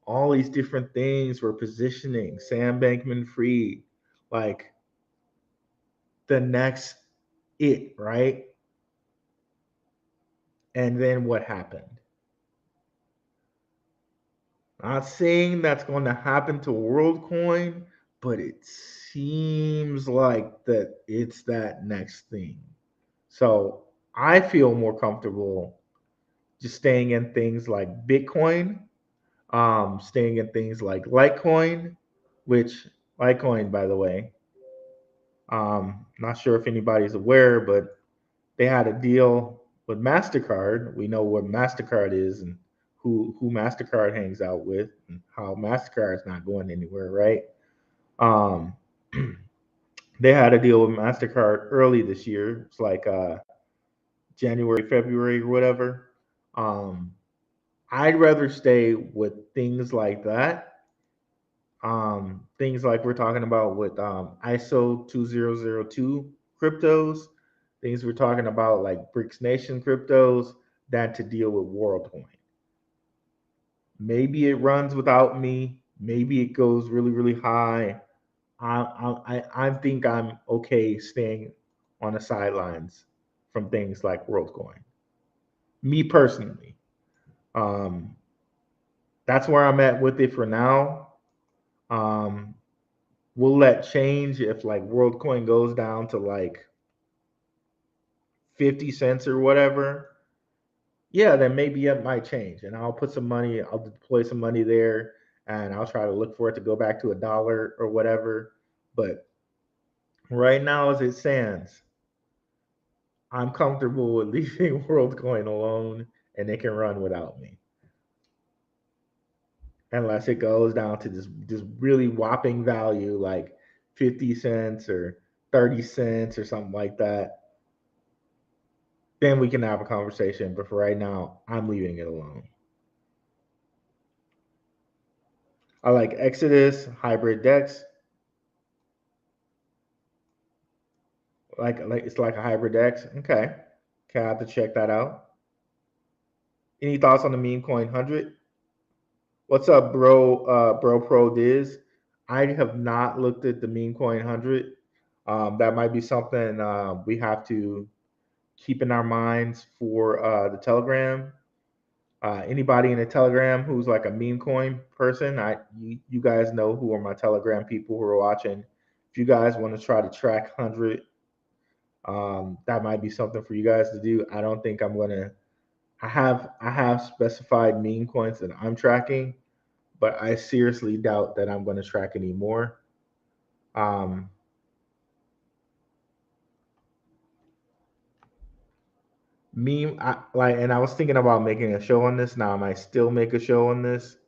all these different things were positioning Sam Bankman-Fried like the next it, right? And then what happened? Not saying that's going to happen to WorldCoin, but it seems like that it's that next thing. So I feel more comfortable just staying in things like Bitcoin, staying in things like Litecoin, which Litecoin, by the way, not sure if anybody's aware, but they had a deal with MasterCard. We know what MasterCard is and who MasterCard hangs out with and how MasterCard is not going anywhere, right? Um, they had a deal with MasterCard early this year. It's like January, February, or whatever. Um, I'd rather stay with things like that. Things like we're talking about with ISO 2002 cryptos, things we're talking about like BRICS Nation cryptos, than to deal with WorldCoin. Maybe it runs without me. Maybe it goes really, really high. I think I'm okay staying on the sidelines from things like WorldCoin. Me personally, um, that's where I'm at with it for now. Um, will that change if like WorldCoin goes down to like 50 cents or whatever? Yeah, then maybe it might change, and I'll put some money. I'll deploy some money there, and I'll try to look for it to go back to $1 or whatever. But right now, as it stands, I'm comfortable with leaving WorldCoin alone, and it can run without me, unless it goes down to this really whopping value like 50 cents or 30 cents or something like that. Then we can have a conversation. But for right now, I'm leaving it alone. I like Exodus, Hybrid Dex. Like it's like a hybrid Dex. Okay. Okay, I have to check that out. Any thoughts on the meme coin 100? What's up, bro? Bro Pro Diz. I have not looked at the meme coin 100. That might be something we have to keep in our minds for the Telegram. Anybody in the Telegram who's like a meme coin person, you guys know who are my Telegram people who are watching. If you guys want to try to track 100, that might be something for you guys to do. I don't think I'm gonna. I have specified meme coins that I'm tracking, but I seriously doubt that I'm going to track any more. Um, and I was thinking about making a show on this. Now I might still make a show on this.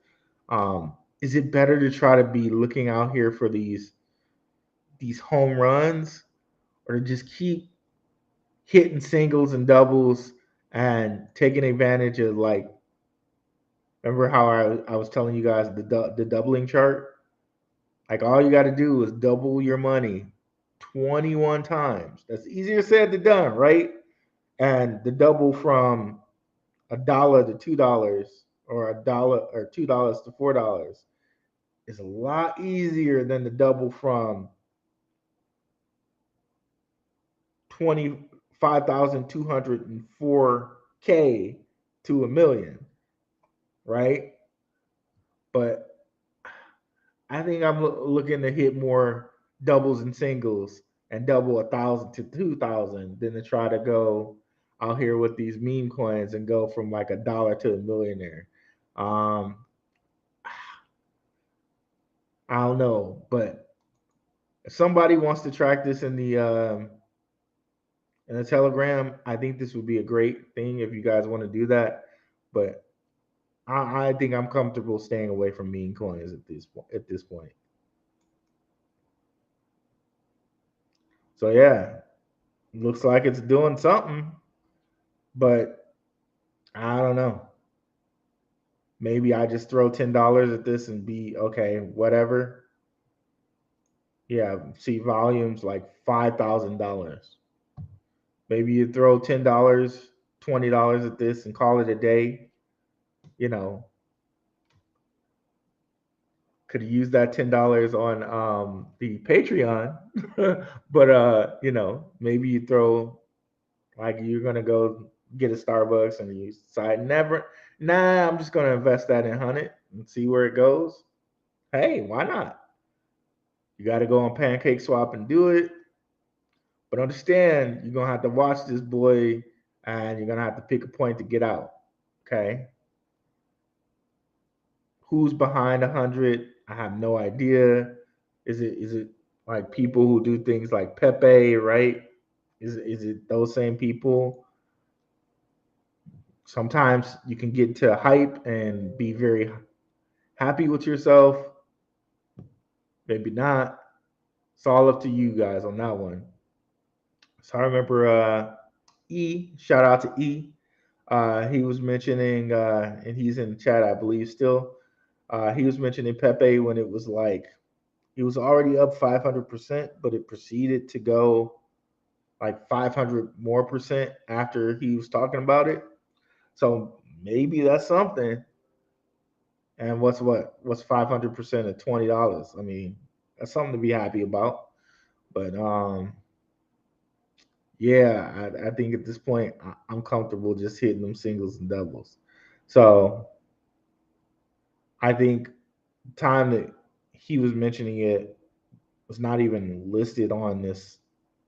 Is it better to try to be looking out here for these home runs, or to just keep hitting singles and doubles and taking advantage of, like, remember how I was telling you guys the doubling chart? Like, all you got to do is double your money 21 times. That's easier said than done, right? And the double from $1 to $2, or $2 to $4, is a lot easier than the double from 25,204K to a million, right? But I think I'm looking to hit more doubles and singles and double 1,000 to 2,000 than to try to go out here with these meme coins and go from like $1 to a millionaire. Um, I don't know, but if somebody wants to track this in the Telegram, I think this would be a great thing if you guys want to do that. But I think I'm comfortable staying away from meme coins at this point. So yeah, looks like it's doing something, but I don't know. Maybe I just throw $10 at this and be okay, whatever. Yeah, see volumes like $5,000. Maybe you throw $10, $20 at this and call it a day. You know, could have used that $10 on the Patreon, but maybe you throw, like, you're gonna go get a Starbucks and you decide never, nah, I'm just gonna invest that in 100 and see where it goes. Hey, why not? You got to go on Pancake Swap and do it, but understand you're gonna have to watch this boy, and you're gonna have to pick a point to get out. Okay, who's behind 100? I have no idea. Is it like people who do things like Pepe, right? Is it those same people? Sometimes you can get to hype and be very happy with yourself. Maybe not. It's all up to you guys on that one. So I remember shout out to E. He was mentioning, and he's in the chat, I believe, still. He was mentioning Pepe when it was like, he was already up 500%, but it proceeded to go like 500 more percent after he was talking about it. So maybe that's something. And what's 500% of $20? I mean, that's something to be happy about. But yeah, I think at this point I'm comfortable just hitting them singles and doubles. So I think the time that he was mentioning it was not even listed on this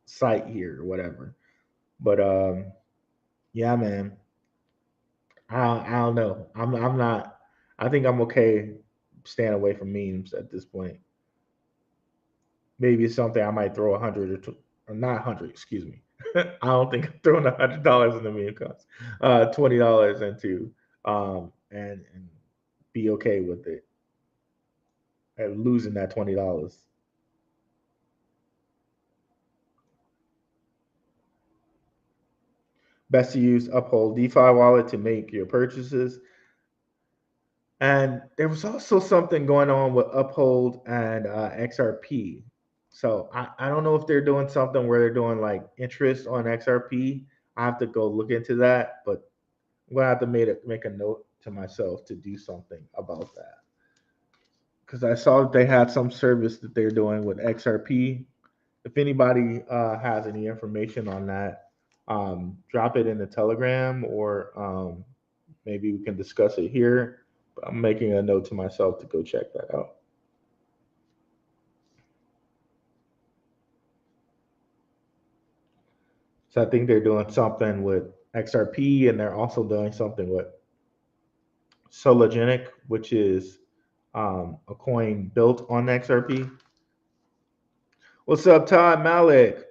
site here or whatever. But yeah, man, I don't know. I'm not. I think I'm okay staying away from memes at this point. Maybe it's something I might throw 100 or not 100. Excuse me. I don't think I'm throwing $100 in the meme cost. $20 into and be okay with it and losing that $20. Best to use Uphold DeFi wallet to make your purchases. And there was also something going on with Uphold and XRP. So I don't know if they're doing something where they're doing like interest on XRP. I have to go look into that, but I'm gonna have to make a note to myself to do something about that because I saw that they had some service that they're doing with XRP. If anybody has any information on that, drop it in the Telegram, or maybe we can discuss it here. But I'm making a note to myself to go check that out. So I think they're doing something with XRP, and they're also doing something with Sologenic, which is a coin built on XRP. What's up, Todd Malik?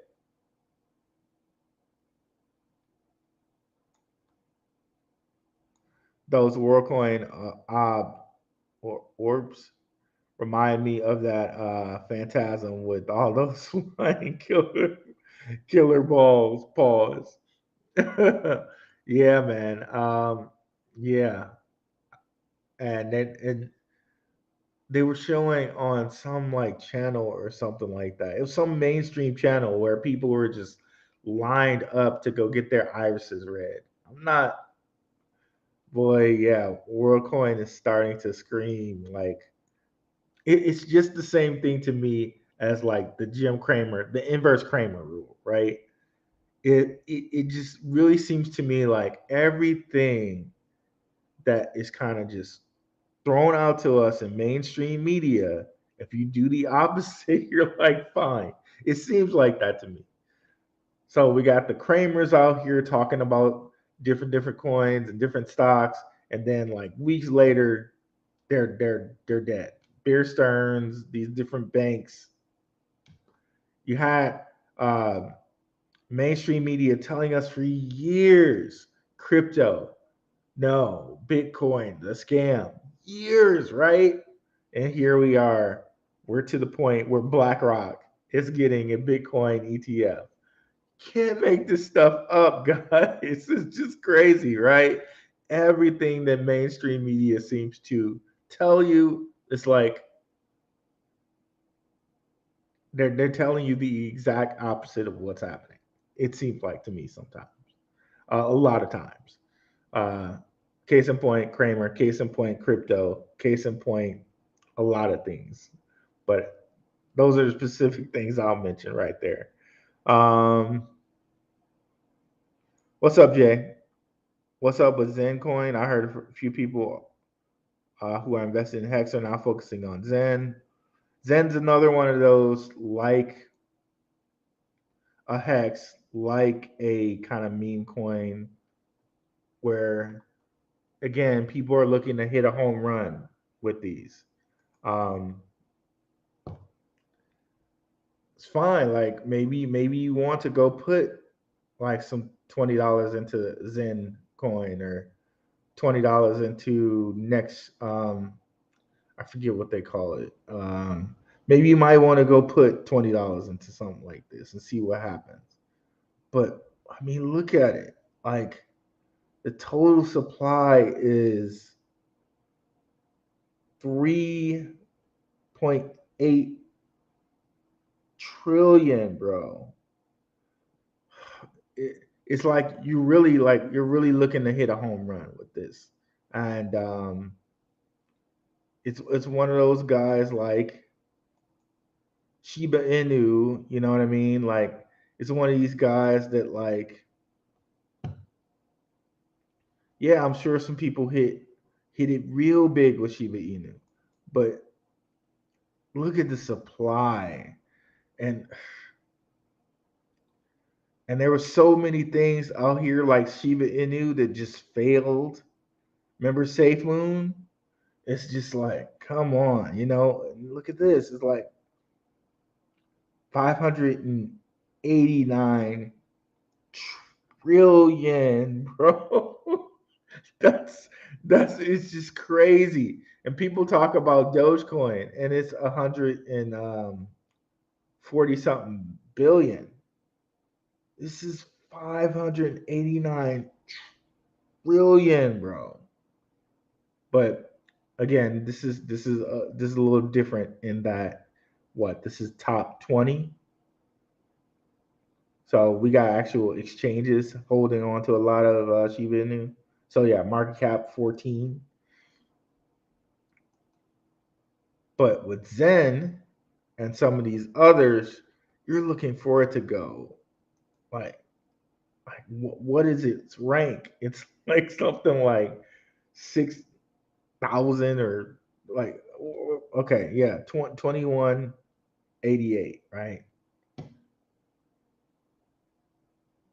Those WorldCoin or orbs remind me of that phantasm with all those flying killer balls. Pause. Yeah, man. Yeah, and then and they were showing on some like channel or something like that. It was some mainstream channel where people were just lined up to go get their irises read. I'm not, boy, yeah, WorldCoin is starting to scream like it's just the same thing to me as like the Jim Cramer, the inverse Cramer rule, right? It just really seems to me like everything that is kind of just thrown out to us in mainstream media, if you do the opposite, you're like, fine. It seems like that to me. So we got the Kramers out here talking about different coins and different stocks, and then like weeks later, they're dead. Bear Stearns, these different banks. You had mainstream media telling us for years, crypto, no, Bitcoin, the scam, years, right? And here we are. We're to the point where BlackRock is getting a Bitcoin ETF. Can't make this stuff up, guys. It's just crazy, right? Everything that mainstream media seems to tell you, it's like they're telling you the exact opposite of what's happening. It seems like to me sometimes, a lot of times. Uh, Case in point, Kramer. Case in point, crypto. Case in point, a lot of things. But those are the specific things I'll mention right there. Um, what's up, Jay? What's up with Zencoin? I heard a few people who are invested in Hex are now focusing on Zen. Zen's another one of those like a Hex, like a kind of meme coin where, again, people are looking to hit a home run with these. Um, it's fine. Like maybe you want to go put like some $20 into Zen coin or $20 into next I forget what they call it. Maybe you might want to go put $20 into something like this and see what happens. But I mean, look at it. Like the total supply is 3.8 trillion, bro. It's like you're really looking to hit a home run with this, and it's one of those guys like Shiba Inu. You know what I mean? Like it's one of these guys that like, yeah, I'm sure some people hit it real big with Shiba Inu, but look at the supply, and there were so many things out here like Shiba Inu that just failed. Remember Safe Moon? It's just like, come on, look at this. It's like 589 trillion, bro. that's it's just crazy. And people talk about Dogecoin and it's 140 something billion. This is 589 trillion, bro. But again, this is a little different in that this is top 20. So we got actual exchanges holding on to a lot of Shiba Inu. So yeah, market cap 14. But with Zen and some of these others, you're looking for it to go like what is its rank? It's like something like 6,000 or like okay, yeah, 2188, right?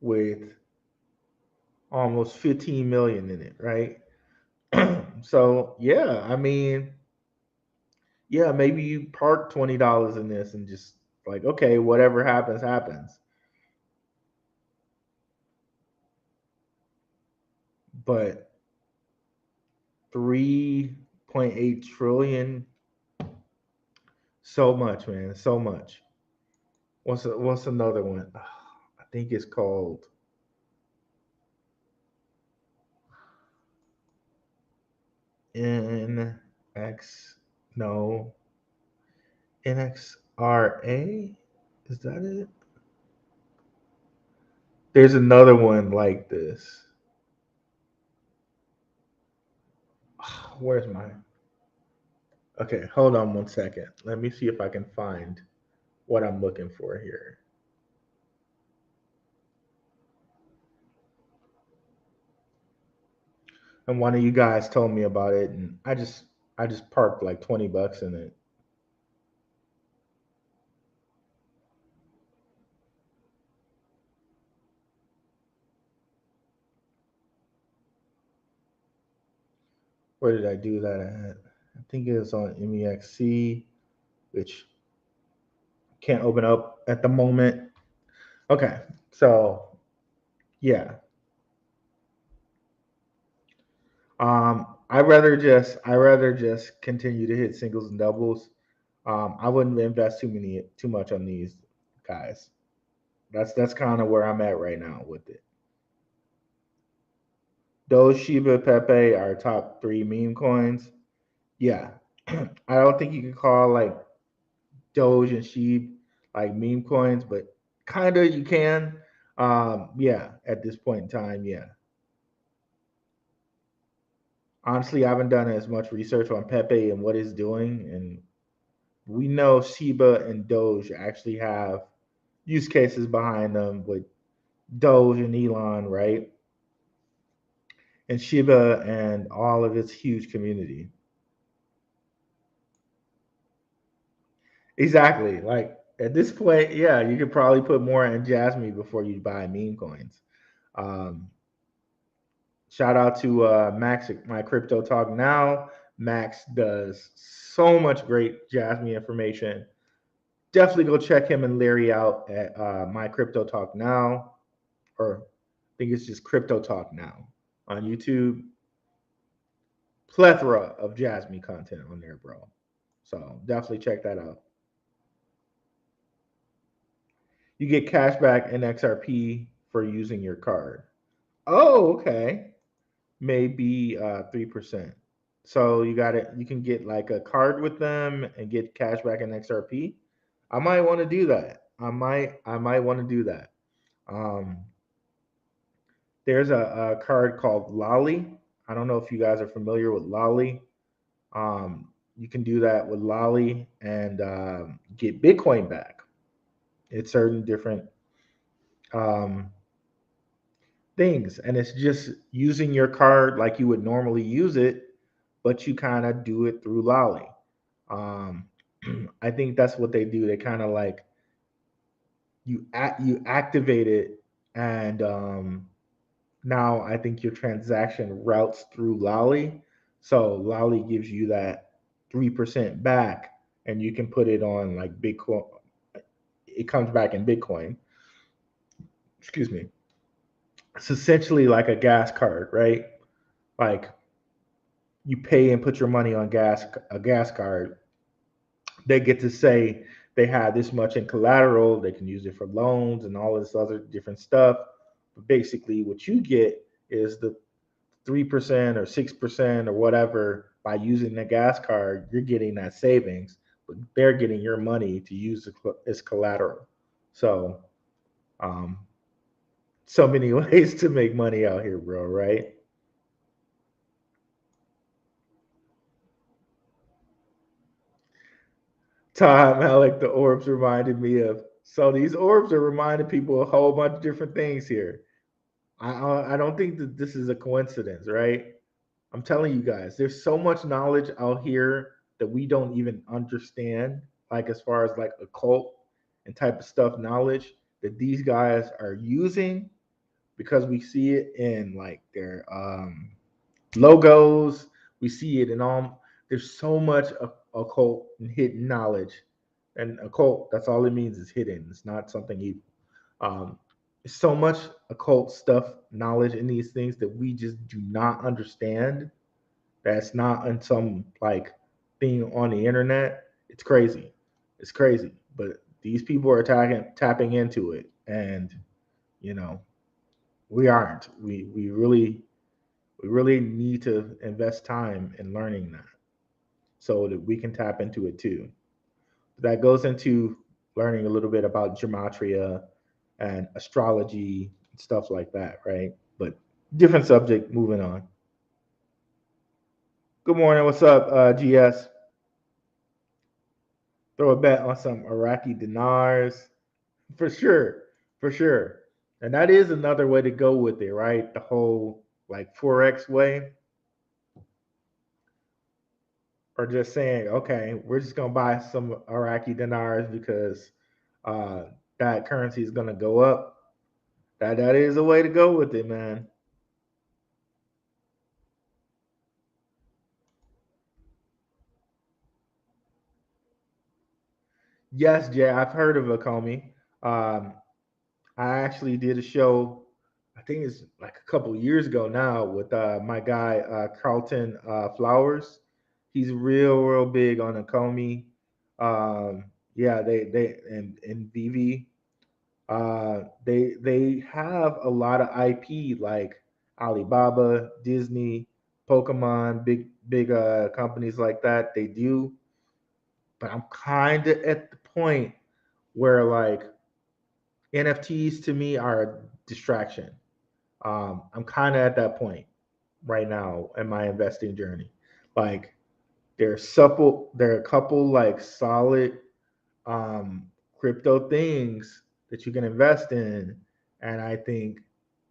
With almost 15 million in it, right? So yeah, I mean, yeah, maybe you park $20 in this and just like, okay, whatever happens, happens. But 3.8 trillion, so much, man, so much. What's another one? I think it's called NX. No, NXRA. Is that it? There's another one like this. Where's mine? Okay, hold on one second. Let me see if I can find what I'm looking for here. And one of you guys told me about it, and I just parked like $20 in it. Where did I do that at? I think it was on MEXC, which can't open up at the moment. Okay, so yeah, I rather just continue to hit singles and doubles. I wouldn't invest too much on these guys. That's kind of where I'm at right now with it. Those Shiba Pepe are top three meme coins. Yeah, I don't think you can call like Doge and Sheep like meme coins, but kind of you can. Yeah, at this point in time, yeah. Honestly, I haven't done as much research on Pepe and what it's doing, and we know Shiba and Doge actually have use cases behind them with Doge and Elon, right? And Shiba and all of its huge community. Exactly. Like at this point, yeah, you could probably put more in Jasmine before you buy meme coins. Um, Shout out to Max, my crypto talk now. Max does so much great Jasmine information. Definitely go check him and Larry out at my crypto talk now, or I think it's just crypto talk now on YouTube. Plethora of Jasmine content on there, bro. So definitely check that out. You get cash back in XRP for using your card. Oh, okay. Maybe 3%. So you got it. You can get like a card with them and get cash back in XRP. I might want to do that. I might want to do that. Um, there's a card called Lolly. I don't know if you guys are familiar with Lolly. You can do that with Lolly and get Bitcoin back. It's certain different um, things, and it's just using your card like you would normally use it, but you kind of do it through Lolly. Um, I think that's what they do. They kind of like you activate it, and now I think your transaction routes through Lolly. So Lolly gives you that 3% back, and you can put it on like Bitcoin. It comes back in Bitcoin. Excuse me. It's essentially like a gas card, right? Like you pay and put your money on a gas card. They get to say they had this much in collateral. They can use it for loans and all this other different stuff. But basically, what you get is the 3% or 6% or whatever by using the gas card. You're getting that savings, but they're getting your money to use as collateral. So, um, so many ways to make money out here, bro. Right? Time, Alec, the orbs reminded me of. So these orbs are reminding people a whole bunch of different things here. I don't think that this is a coincidence, right? I'm telling you guys, there's so much knowledge out here that we don't even understand, like as far as like occult and type of stuff knowledge that these guys are using because we see it in like their logos. We see it in all. There's so much occult and hidden knowledge, and occult. That's all it means is hidden. It's not something evil. Um, so much occult stuff, knowledge in these things that we just do not understand. That's not in some like thing on the internet. It's crazy. It's crazy. But these people are tapping into it, and you know we aren't. We really need to invest time in learning that so that we can tap into it too. That goes into learning a little bit about gematria and astrology and stuff like that, right? But different subject. Moving on. Good morning. What's up, GS? Throw a bet on some Iraqi dinars for sure, for sure. And that is another way to go with it, right? The whole like forex way, or just saying, okay, we're just gonna buy some Iraqi dinars because uh, that currency is gonna go up. That is a way to go with it, man. Yes, Jay, I've heard of Akomi. Um, I actually did a show, I think it's like a couple years ago now, with my guy Carlton Flowers. He's real big on Akomi. Um, yeah, they and Vivi. They have a lot of IP like Alibaba, Disney, Pokemon, big companies like that. They do, but I'm kind of at the point where like NFTs to me are a distraction. I'm kind of at that point right now in my investing journey. Like there are a couple like solid um, crypto things that you can invest in, and I think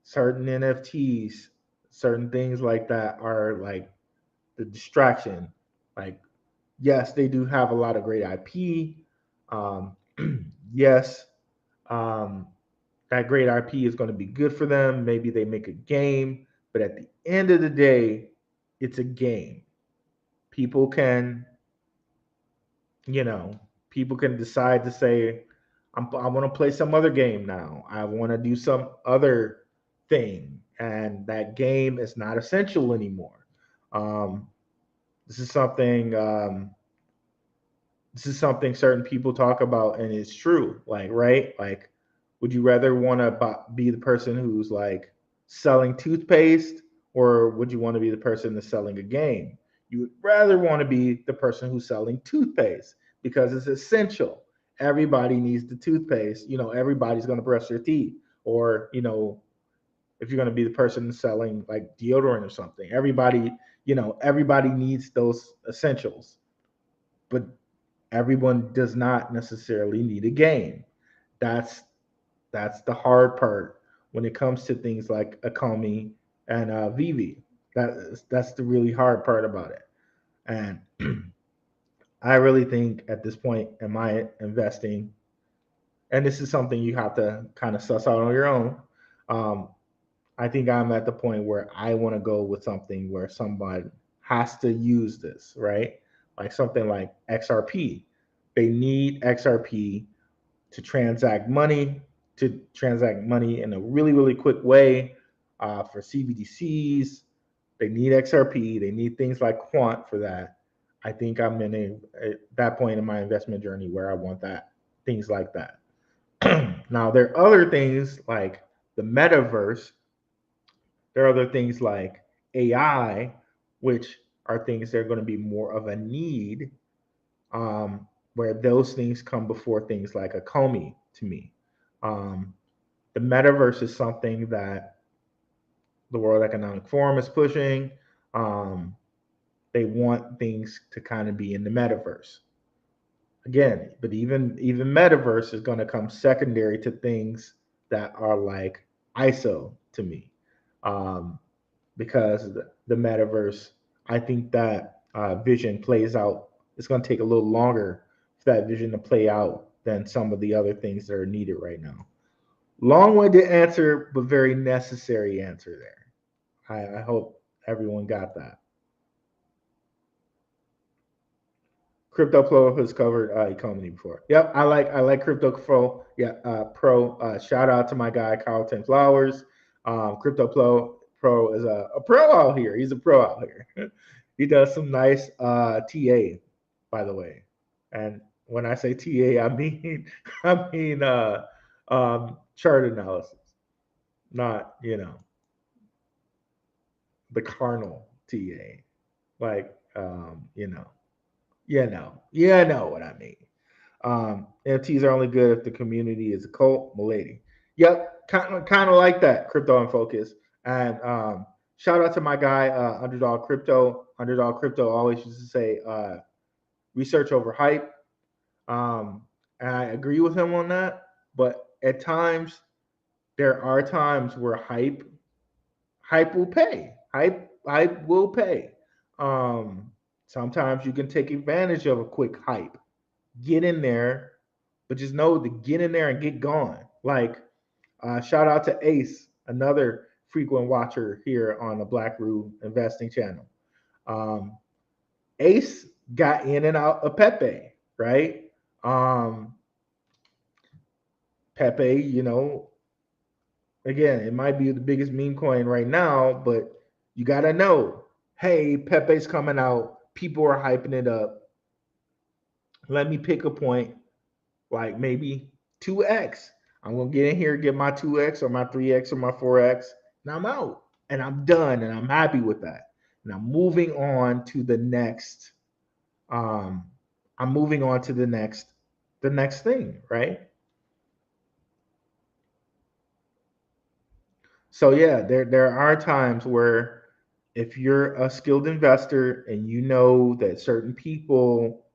certain NFTs, certain things like that are like the distraction. Like yes, they do have a lot of great IP. Um, yes, um, that great IP is going to be good for them. Maybe they make a game, but at the end of the day, it's a game. People can, you know, people can decide to say, I want to play some other game now. I want to do some other thing. And that game is not essential anymore. Um, this is something this is something certain people talk about, and it's true. Like, right? Like, would you rather want to be the person who's like selling toothpaste, or would you want to be the person that's selling a game? You would rather want to be the person who's selling toothpaste because it's essential. Everybody needs the toothpaste. Everybody's going to brush their teeth, or if you're going to be the person selling like deodorant or something, everybody needs those essentials. But everyone does not necessarily need a game. That's that's the hard part when it comes to things like Akomi and Vivi. That's the really hard part about it. And I really think at this point in my investing, and this is something you have to kind of suss out on your own. Um, I think I'm at the point where I want to go with something where somebody has to use this, right? Like something like XRP. They need XRP to transact money in a really quick way for CBDCs. They need XRP. They need things like Quant for that. I think I'm at that point in my investment journey where I want that things like that. Now there are other things like the metaverse. There are other things like AI, which are things that are going to be more of a need, where those things come before things like a Comey to me. Um, the metaverse is something that the World Economic Forum is pushing. Um, they want things to kind of be in the metaverse. again, but even metaverse is going to come secondary to things that are like ISO to me, um, because the metaverse, I think that vision plays out. It's going to take a little longer for that vision to play out than some of the other things that are needed right now. Long-winded answer, but very necessary answer there. I hope everyone got that. Crypto Pro has covered economy before. Yep, I like Crypto Pro. Yeah, Pro. Shout out to my guy Carlton Flowers. Crypto Pro is a pro out here. He's a pro out here. He does some nice TA, by the way. And when I say TA, I mean I mean chart analysis, not the carnal TA. Like you know what I mean. NFTs are only good if the community is a cult, milady. Yep, kind of like that. Crypto and focus. And shout out to my guy, Underdog Crypto. Underdog Crypto always used to say, research over hype. And I agree with him on that. But at times, there are times where hype will pay. Hype will pay. Um, Sometimes you can take advantage of a quick hype. Get in there, but just know to get in there and get gone. Like, shout out to Ace, another frequent watcher here on the Blackrue Investing channel. Um, Ace got in and out of Pepe, right? Um, Pepe, again, it might be the biggest meme coin right now, but you got to know, hey, Pepe's coming out. People are hyping it up. Let me pick a point, like maybe 2x. I'm going to get in here, get my 2x or my 3x or my 4x, and I'm out. And I'm done, and I'm happy with that. And um, I'm moving on to the next thing, right? So yeah, there are times where if you're a skilled investor and you know that certain people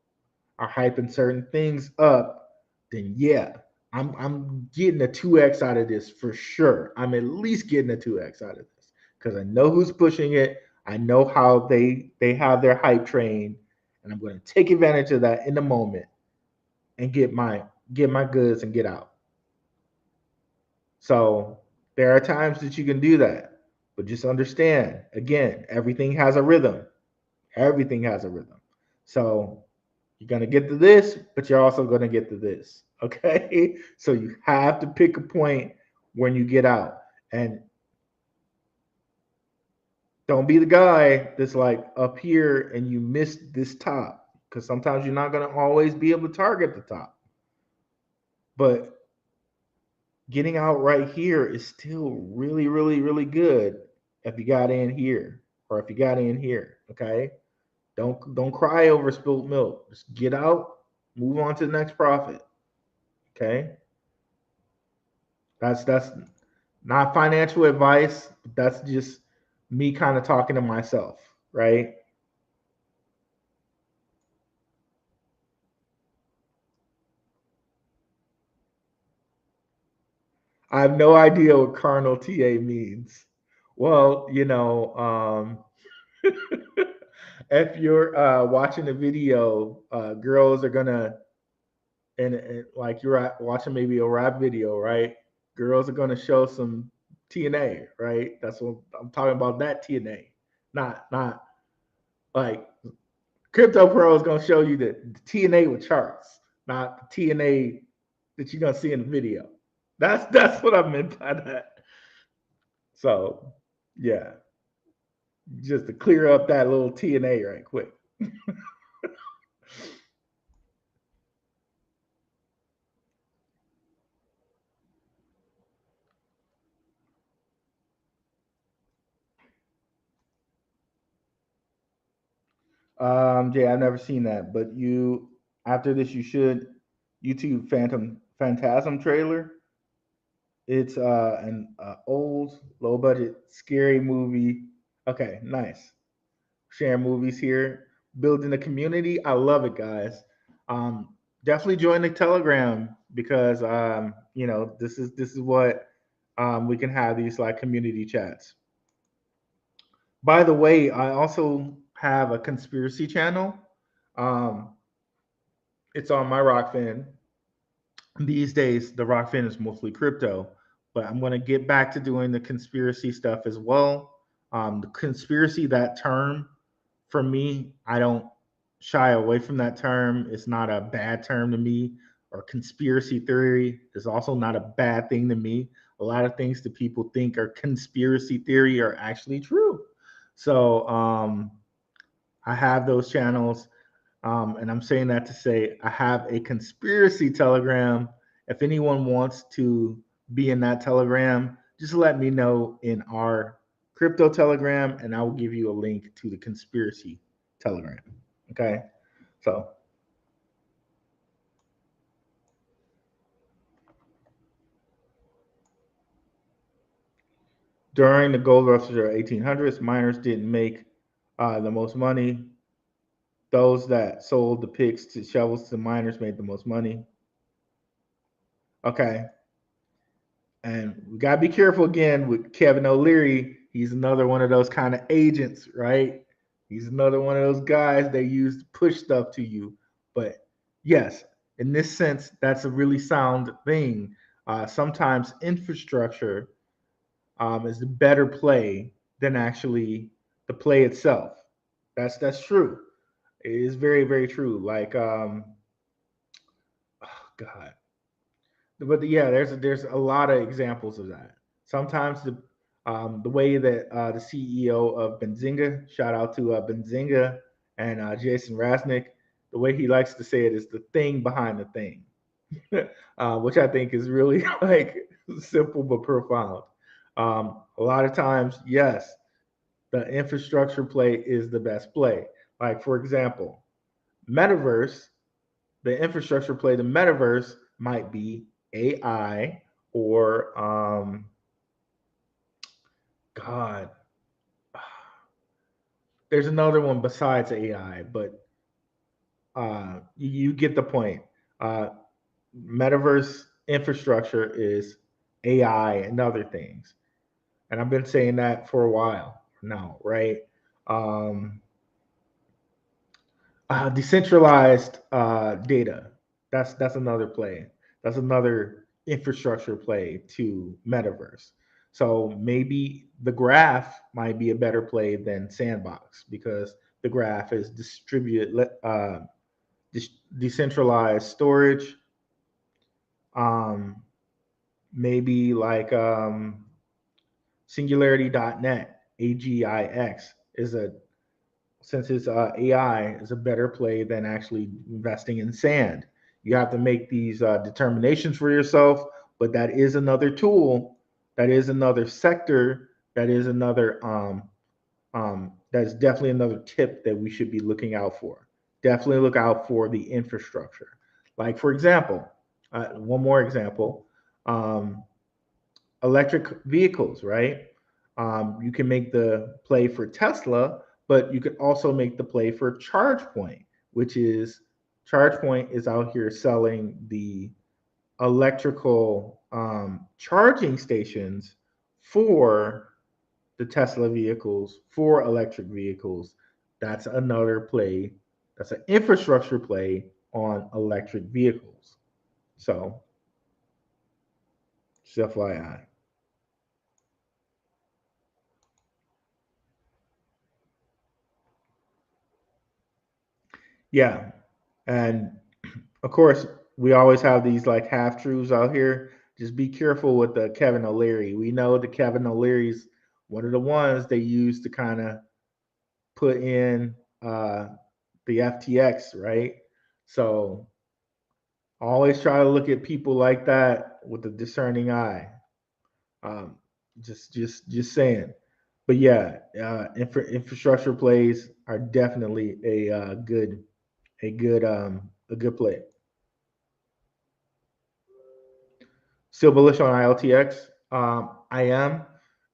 are hyping certain things up, then yeah, I'm getting a 2x out of this for sure. I'm at least getting a 2x out of this because I know who's pushing it. I know how they have their hype train, and I'm going to take advantage of that in the moment and get my goods and get out. So there are times that you can do that, but just understand again, everything has a rhythm. Everything has a rhythm. So you're gonna get to this, but you're also gonna get to this. Okay. So you have to pick a point when you get out. And don't be the guy that's like up here and you miss this top. Because sometimes you're not gonna always be able to target the top. But getting out right here is still really, really, really good if you got in here or if you got in here. Okay. Don't cry over spilt milk. Just get out, move on to the next profit. Okay. That's not financial advice. That's just me kind of talking to myself, right? I have no idea what carnal TA means. Well, if you're watching the video, girls are gonna, and like you're watching maybe a rap video, right? Girls are gonna show some TNA, right? That's what I'm talking about. That TNA, not like Crypto Pro is gonna show you the TNA with charts, not the TNA that you're gonna see in the video. That's what I meant by that. So yeah, just to clear up that little TNA right quick. Jay, I've never seen that, but you after this you should YouTube Phantasm trailer. It's an old low budget scary movie. Okay, nice. Sharing movies here, building a community. I love it, guys. definitely join the Telegram because this is what we can have these like community chats. By the way, I also have a conspiracy channel. Um, it's on my Rokfin. These days, the Rokfin is mostly crypto, but I'm going to get back to doing the conspiracy stuff as well. The conspiracy, that term, for me, I don't shy away from that term. It's not a bad term to me. Or conspiracy theory is also not a bad thing to me. A lot of things that people think are conspiracy theory are actually true. So I have those channels. And I'm saying that to say I have a conspiracy telegram. If anyone wants to be in that telegram, just let me know in our crypto telegram, and I will give you a link to the conspiracy telegram. Okay. So during the gold rush of the 1800s, miners didn't make the most money. Those that sold the picks to shovels to miners made the most money. Okay. And we gotta be careful again with Kevin O'Leary. He's another one of those kind of agents, right? He's another one of those guys they use to push stuff to you. But yes, in this sense, that's a really sound thing. Sometimes infrastructure is a better play than actually the play itself. That's true. It is very very true. Like oh God, but yeah, there's a lot of examples of that. Sometimes the way that the CEO of Benzinga, shout out to Benzinga and Jason Rasnick, the way he likes to say it is the thing behind the thing, which I think is really like simple but profound. A lot of times, yes, the infrastructure play is the best play. Like for example, metaverse, the infrastructure play, the metaverse might be AI or God, there's another one besides AI, but you get the point. Uh, Metaverse infrastructure is AI and other things, and I've been saying that for a while now, right? Um, Decentralized data. That's another play. That's another infrastructure play to metaverse. So maybe the graph might be a better play than Sandbox because the graph is distributed, decentralized storage. Um, Maybe like Singularity.net, AGIX is a since it's AI is a better play than actually investing in sand. You have to make these determinations for yourself, but that is another tool, that is another sector, that is another that's definitely another tip that we should be looking out for. Definitely look out for the infrastructure. Like for example, one more example, um, electric vehicles, right? You can make the play for Tesla, but you could also make the play for ChargePoint, which is ChargePoint is out here selling the electrical charging stations for the Tesla vehicles, for electric vehicles. That's another play. That's an infrastructure play on electric vehicles. So, just FYI. Yeah. And of course, we always have these like half truths out here. Just be careful with the Kevin O'Leary. We know the Kevin O'Leary's one of the ones they use to kind of put in the FTX, right? So always try to look at people like that with a discerning eye. Um, just saying. But yeah, infrastructure plays are definitely a good play. Still bullish on ILTX. I am.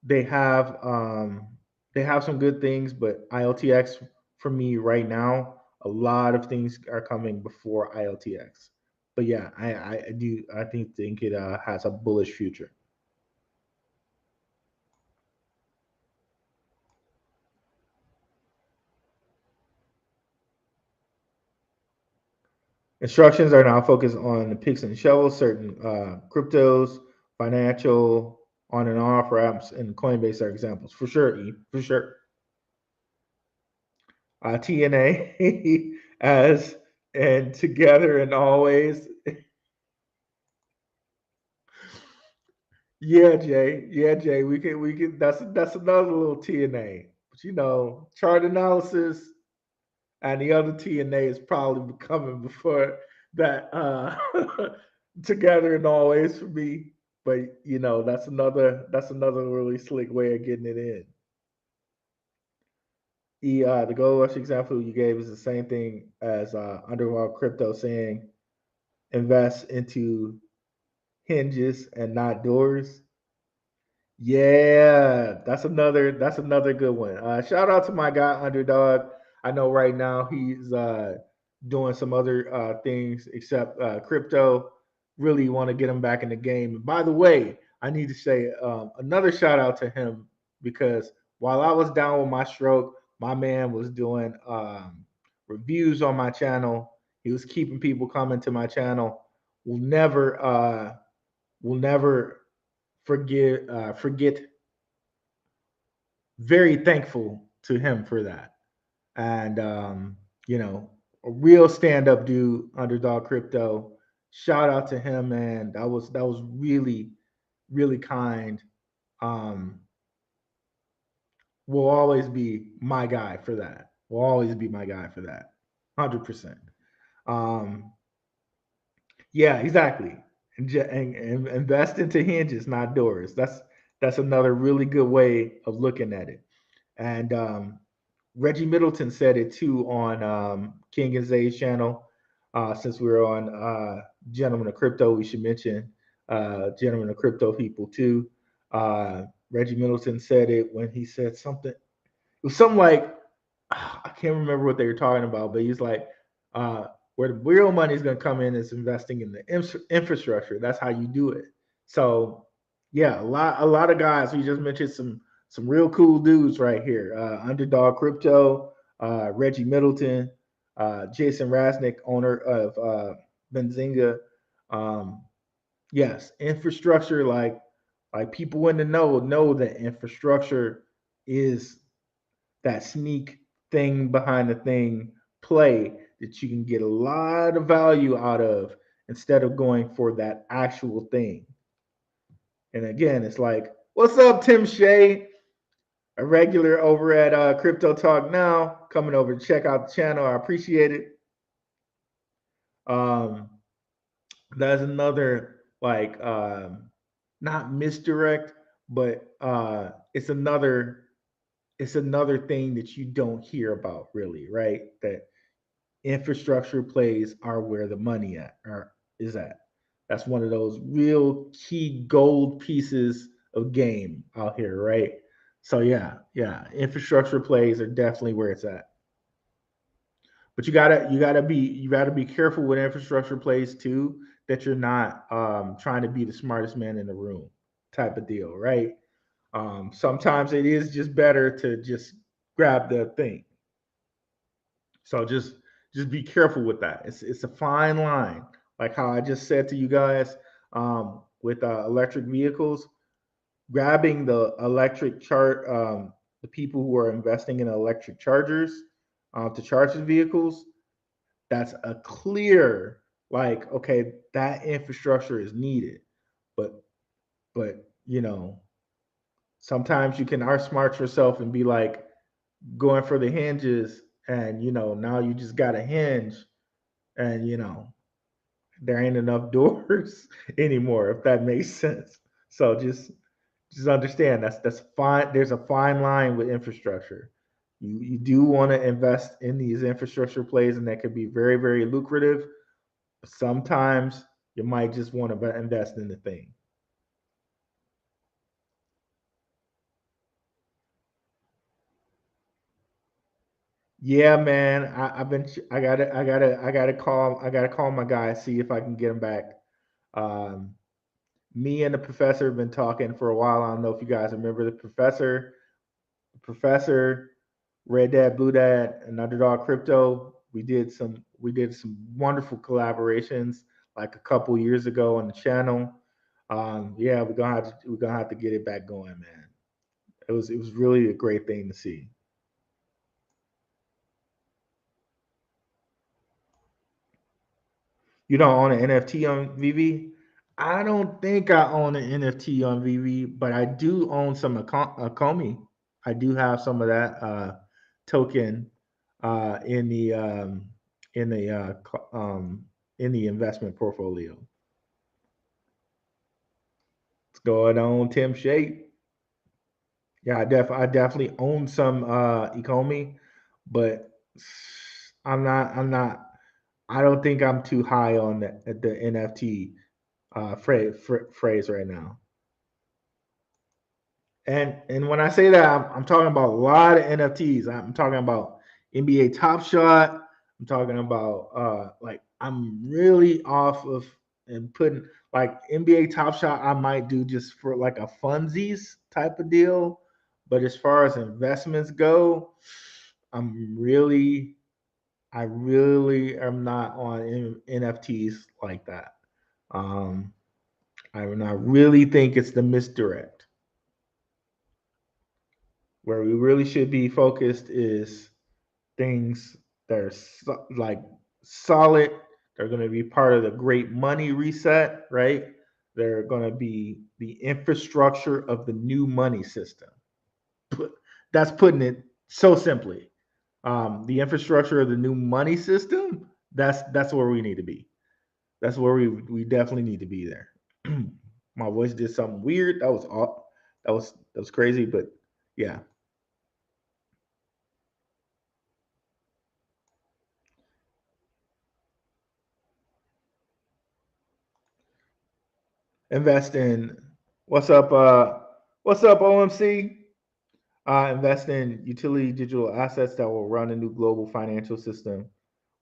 They have um, they have some good things, but ILTX for me right now, a lot of things are coming before ILTX. but yeah, I think it has a bullish future. Instructions are now focused on the picks and shovels, certain cryptos, financial, on and off ramps, and Coinbase are examples for sure. E, for sure. TNA as and together and always. Yeah, Jay. Yeah, Jay. We can. That's another little TNA. But chart analysis and the other TNA is probably coming before that. Together and always for me. But that's another really slick way of getting it in. The gold rush example you gave is the same thing as underworld crypto saying invest into hinges and not doors. Yeah, that's another good one. Shout out to my guy Underdog. I know right now he's doing some other things except crypto. Really want to get him back in the game. And by the way, I need to say another shout out to him because while I was down with my stroke, my man was doing reviews on my channel. He was keeping people coming to my channel. Will never forget. Very thankful to him for that. And a real stand-up dude, underdog crypto. Shout out to him, man. That was really, really kind. Um, will always be my guy for that. Will always be my guy for that. 100%. Um, yeah, exactly. And invest into hinges, not doors. That's another really good way of looking at it. And Reggie Middleton said it too on King and Zay's channel. Since we were on Gentlemen of Crypto, we should mention Gentlemen of Crypto people too. Reggie Middleton said it when he said something. It was something like I can't remember what they were talking about, but he's like, where the real money is going to come in is investing in the infrastructure. That's how you do it. So, yeah, a lot of guys. We just mentioned some real cool dudes right here. Underdog Crypto, Reggie Middleton, Jason Rasnick, owner of Benzinga. Um, yes, infrastructure. Like people in the know that infrastructure is that sneak thing behind the thing play that you can get a lot of value out of instead of going for that actual thing. And again, it's like, what's up, Tim Shea? A regular over at Crypto Talk Now, coming over to check out the channel. I appreciate it. Um, that's another like not misdirect, but it's another thing that you don't hear about really, right? That infrastructure plays are where the money is at. That's one of those real key gold pieces of game out here, right? So yeah, infrastructure plays are definitely where it's at. But you gotta be careful with infrastructure plays too. That you're not trying to be the smartest man in the room, type of deal, right? Sometimes it is just better to just grab the thing. So just be careful with that. It's a fine line, like how I just said to you guys with electric vehicles, grabbing the electric chart, the people who are investing in electric chargers to charge the vehicles. That's a clear like okay, that infrastructure is needed, but but sometimes you can outsmart yourself and be like going for the hinges and now you just got a hinge and there ain't enough doors anymore if that makes sense. So just understand that's fine. There's a fine line with infrastructure. You do want to invest in these infrastructure plays and that could be very very lucrative. Sometimes you might just want to invest in the thing. Yeah, man. I've been. I gotta call my guy, see if I can get him back. Um, Me and the professor have been talking for a while. I don't know if you guys remember the professor. Professor, Red Dad, Blue Dad, and Underdog Crypto. We did some wonderful collaborations like a couple years ago on the channel. Yeah, we're gonna have to get it back going, man. It was really a great thing to see. You don't own an NFT on VV? I don't think I own an NFT on VV, but I do own some Akomi. I do have some of that token uh, in the um, in the in the investment portfolio. What's going on, Tim Shape? Yeah, I definitely own some Ecomi, but I'm not. I don't think I'm too high on the NFT phrase right now. And when I say that, I'm talking about a lot of NFTs. I'm talking about NBA Top Shot. I'm talking about like I'm really off of and putting like NBA Top Shot. I might do just for like a funsies type of deal, but as far as investments go, I really am not on NFTs like that. Um, I really think it's the misdirect. Where we really should be focused is things that are like solid. They're going to be part of the great money reset, right? They're going to be the infrastructure of the new money system. That's putting it so simply. The infrastructure of the new money system. That's where we need to be. That's where we definitely need to be there. My voice did something weird. That was off. That was crazy, but yeah. Invest in what's up what's up OMC. Invest in utility digital assets that will run a new global financial system,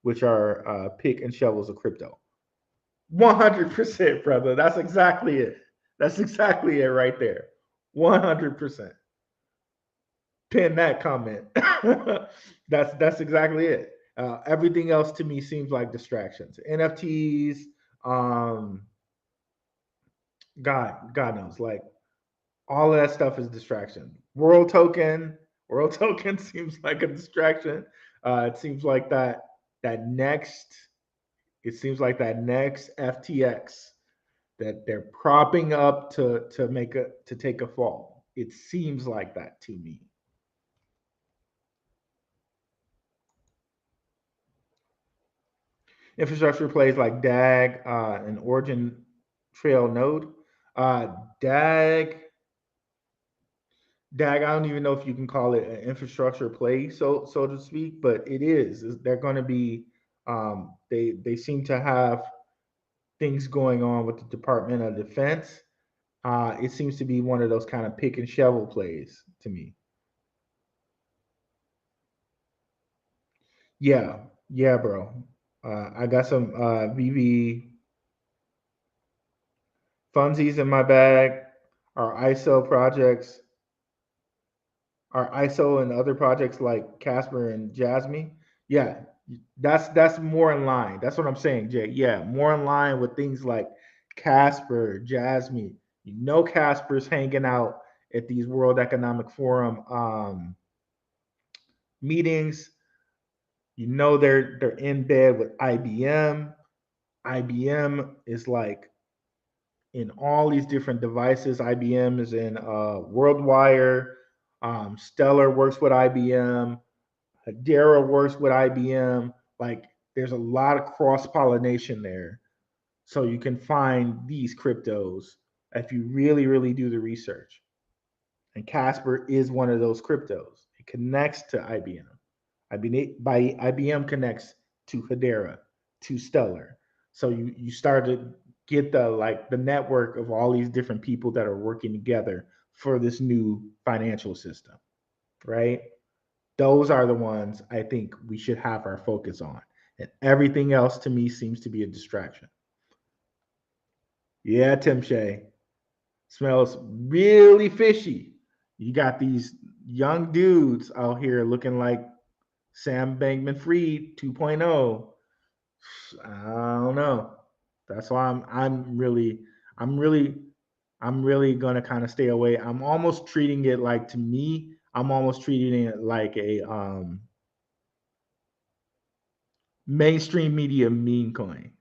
which are pick and shovels of crypto. 100%, brother. That's exactly it. That's exactly it right there. 100%. Pin that comment. That's exactly it. Everything else to me seems like distractions. NFTs, um, God knows, like all of that stuff is distraction. World token seems like a distraction. It seems like that next. It seems like that next FTX that they're propping up to take a fall. It seems like that to me. Infrastructure plays like DAG and Origin Trail Node. Uh, DAG Dag, I don't even know if you can call it an infrastructure play, so to speak, but it is. They're going to be. They seem to have things going on with the Department of Defense. It seems to be one of those kind of pick and shovel plays to me. Yeah, yeah, bro. I got some VV funsies in my bag. Our ISO projects, our ISO and other projects like Casper and Jasmine. Yeah, that's more in line. That's what I'm saying, Jay. Yeah, more in line with things like Casper, Jasmine. You know, Casper's hanging out at these World Economic Forum meetings. You know, they're in bed with IBM. IBM is like in all these different devices. IBM is in WorldWire. Stellar works with IBM. Hedera works with IBM. Like there's a lot of cross pollination there. So you can find these cryptos if you really, really do the research. And Casper is one of those cryptos. It connects to IBM. IBM connects to Hedera, to Stellar. So you start to get the network of all these different people that are working together for this new financial system, right? Those are the ones I think we should have our focus on. And everything else to me seems to be a distraction. Yeah, Tim Shea. Smells really fishy. You got these young dudes out here looking like Sam Bankman Fried 2.0. I don't know. That's why I'm really I'm really gonna kind of stay away. I'm almost treating it like, to me, I'm almost treating it like a mainstream media meme coin.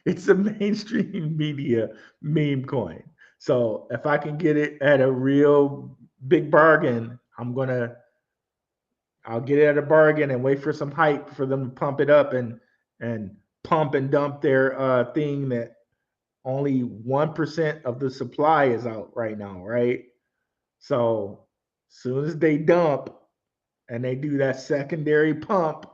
It's a mainstream media meme coin. So if I can get it at a real big bargain, I'll get it at a bargain and wait for some hype for them to pump it up and pump and dump their thing that only 1% of the supply is out right now, right? So as soon as they dump and they do that secondary pump,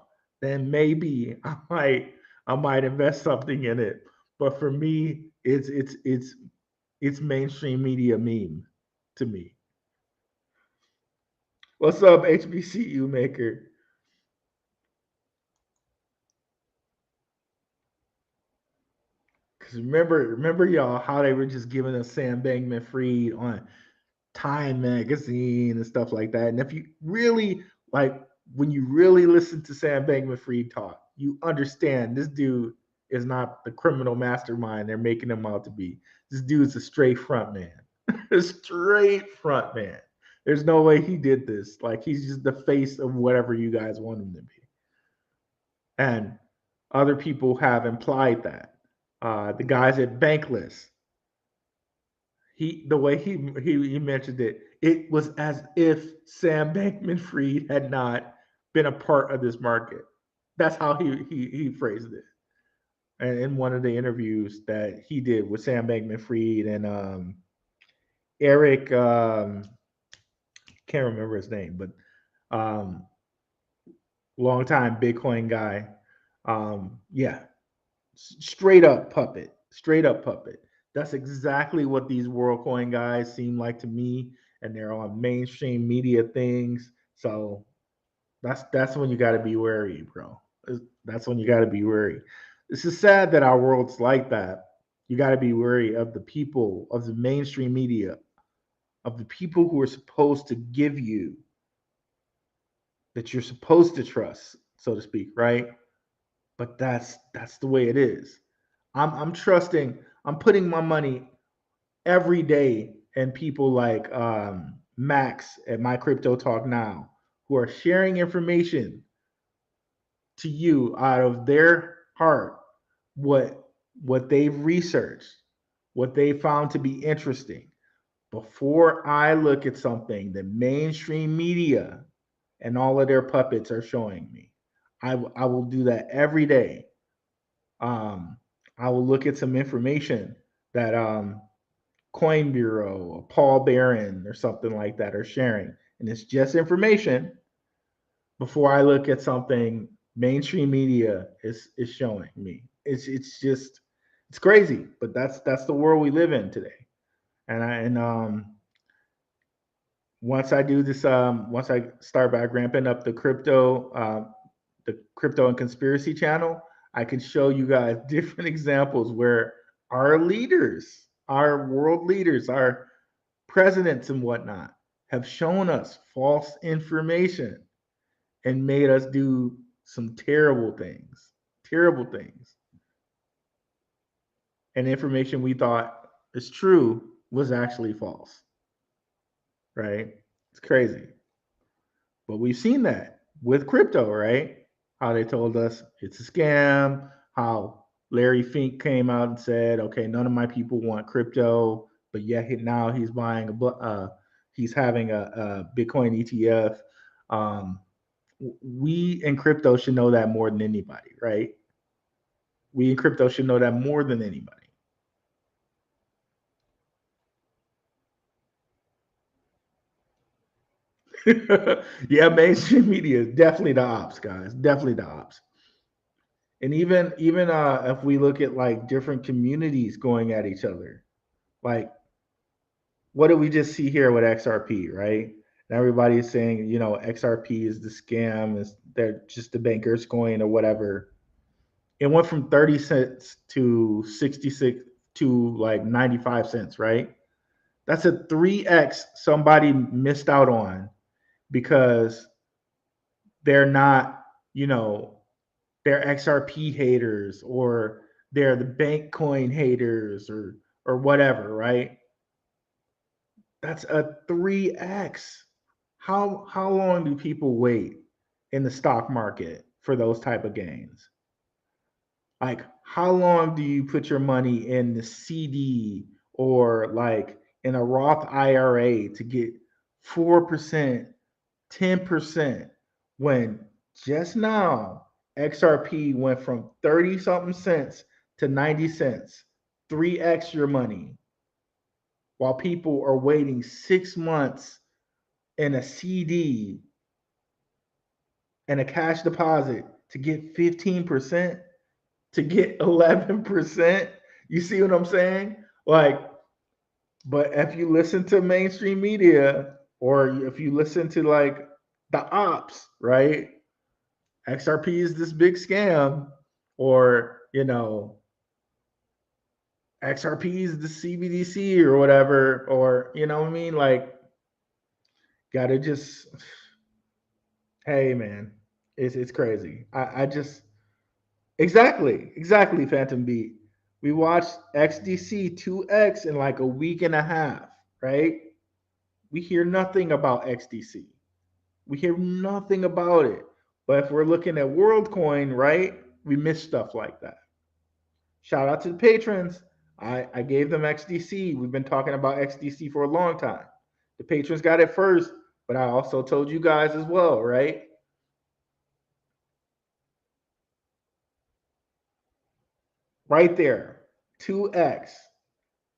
then maybe I might invest something in it. But for me, it's mainstream media meme to me. What's up, HBCU maker? Because remember y'all how they were just giving us Sam Bankman Fried on Time magazine and stuff like that. And if you really like, when you really listen to Sam Bankman Fried talk, you understand this dude is not the criminal mastermind they're making him out to be. This dude's a straight front man. A straight front man. There's no way he did this. Like, he's just the face of whatever you guys want him to be. And other people have implied that. The guys at Bankless, the way he mentioned it, it was as if Sam Bankman Fried had not been a part of this market. That's how he phrased it. And in one of the interviews that he did with Sam Bankman Fried and Eric, can't remember his name, but um, longtime Bitcoin guy. Yeah, straight up puppet. That's exactly what these WorldCoin guys seem like to me, and they're on mainstream media things. So that's when you got to be wary, bro. That's when you got to be wary. This is sad that our world's like that. You got to be wary of the people, of the mainstream media, of the people who are supposed to give you, that you're supposed to trust, so to speak, right? But that's the way it is. I'm trusting. I'm putting my money every day in people like Max at My Crypto Talk Now, who are sharing information to you out of their heart, what they've researched, what they found to be interesting. Before I look at something that mainstream media and all of their puppets are showing me, I will do that every day. Um, I will look at some information that Coin Bureau or Paul Barron or something like that are sharing, and it's just information before I look at something mainstream media is showing me. It's just, it's crazy, but that's the world we live in today. And once I do this, once I start back ramping up the crypto and conspiracy channel, I can show you guys different examples where our leaders, our world leaders, our presidents and whatnot have shown us false information and made us do some terrible things. And information we thought is true was actually false, right? It's crazy. But we've seen that with crypto, right? How they told us it's a scam, how Larry Fink came out and said, okay, none of my people want crypto, but yet now he's buying he's having a Bitcoin ETF. Um, we in crypto should know that more than anybody, right? We in crypto should know that more than anybody. Yeah, mainstream media is definitely the ops, guys. Definitely the ops. And even if we look at like different communities going at each other, like what did we just see here with XRP, right? And everybody's saying, XRP is the scam, is they're just the banker's coin or whatever. It went from 30 cents to 66 to like 95 cents, right? That's a 3x somebody missed out on because they're not, you know, they're XRP haters or they're the bank coin haters or whatever, right? That's a 3x. How long do people wait in the stock market for those type of gains? Like how long do you put your money in the CD or like in a Roth IRA to get 4%, 10% when just now XRP went from 30 something cents to 90 cents, 3x your money, while people are waiting 6 months in a CD and a cash deposit to get 15%, to get 11%. You see what I'm saying? Like, but if you listen to mainstream media or if you listen to like the ops, right? XRP is this big scam, or XRP is the CBDC or whatever, or what I mean? Like, gotta just, hey man, it's crazy. I just exactly Phantom Beat. We watched XDC 2X in like a week and a half, right? We hear nothing about XDC. We hear nothing about it. But if we're looking at WorldCoin, right, we miss stuff like that. Shout out to the patrons. I gave them XDC. We've been talking about XDC for a long time. The patrons got it first, but I also told you guys as well, right? Right there, 2x.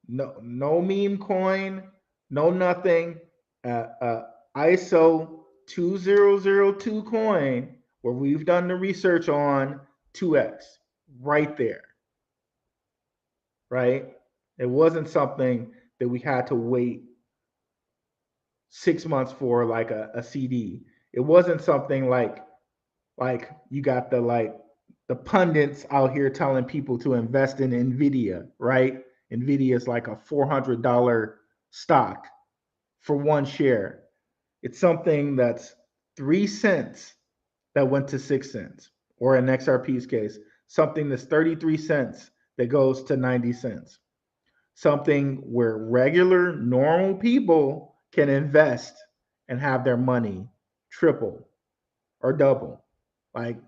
No meme coin, no nothing. ISO 2002 coin where we've done the research on 2x right there, right? It wasn't something that we had to wait 6 months for like a CD. It wasn't something like you got the pundits out here telling people to invest in Nvidia, right? Nvidia is like a $400 stock for one share. It's something that's 3 cents that went to 6 cents, or in XRP's case, something that's 33 cents that goes to 90 cents. Something where regular, normal people can invest and have their money triple or double. Like,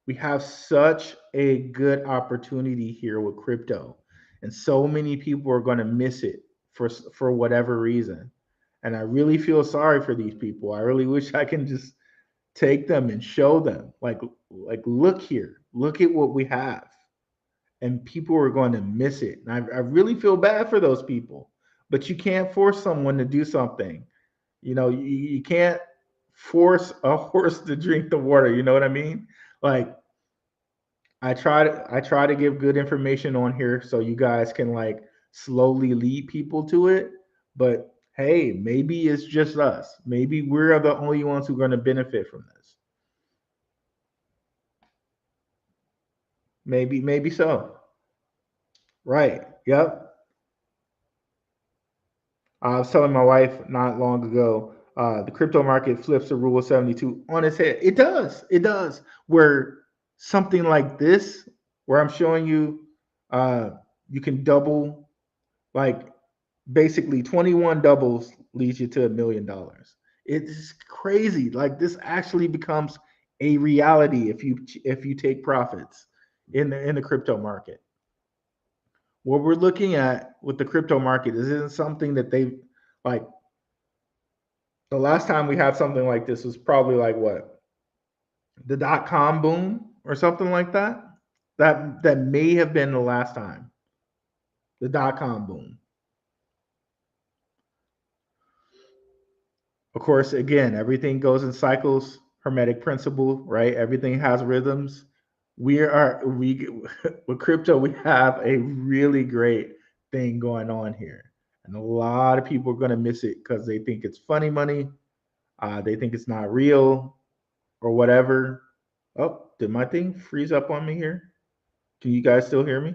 we have such a good opportunity here with crypto, and so many people are going to miss it for whatever reason. And I really feel sorry for these people. I really wish I can just take them and show them, like look here, look at what we have, and people are going to miss it. And I really feel bad for those people, but you can't force someone to do something. You can't force a horse to drink the water. You know what I mean? Like, I try to give good information on here so you guys can like slowly lead people to it. But hey, maybe it's just us. Maybe we're the only ones who are going to benefit from this. Maybe so. Right. Yep. I was telling my wife not long ago, the crypto market flips the rule of 72 on its head. It does. It does. Where something like this, where I'm showing you, you can double, like basically 21 doubles leads you to $1 million. It's crazy. Like, this actually becomes a reality if you take profits in the crypto market. What we're looking at with the crypto market isn't something that they like. The last time we had something like this was probably like what, the .com boom or something like that. That may have been the last time, the .com boom. Of course, again, everything goes in cycles, hermetic principle, right? Everything has rhythms. We with crypto, we have a really great thing going on here. And a lot of people are going to miss it because they think it's funny money. They think it's not real or whatever. Oh, did my thing freeze up on me here? Can you guys still hear me?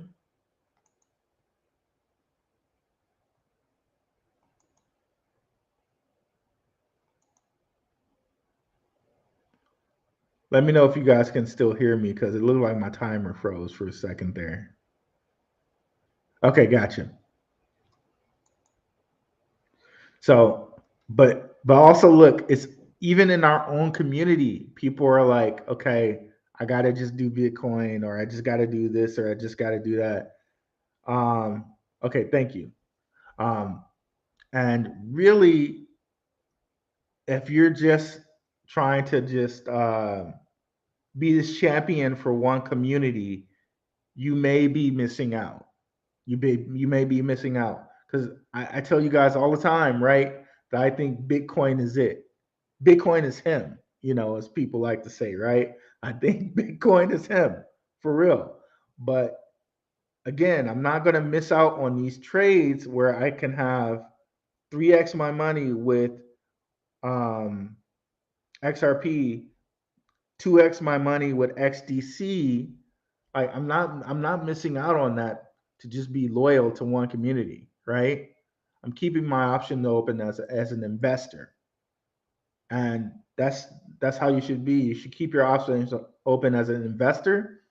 Let me know if you guys can still hear me because it looked like my timer froze for a second there. Okay, gotcha. So, but also look, it's even in our own community, people are like, okay, I gotta just do Bitcoin, or I just gotta do this, or I just gotta do that. Um, okay, thank you. Um, and really, if you're just trying to just be this champion for one community, you may be missing out. You may be missing out because I tell you guys all the time, right? That I think Bitcoin is it. Bitcoin is him, as people like to say, right? I think Bitcoin is him for real. But again, I'm not going to miss out on these trades where I can have 3x my money with um, XRP, 2x my money with XDC. I'm not missing out on that to just be loyal to one community, right? I'm keeping my option open as an investor, and that's how you should be. You should keep your options open as an investor,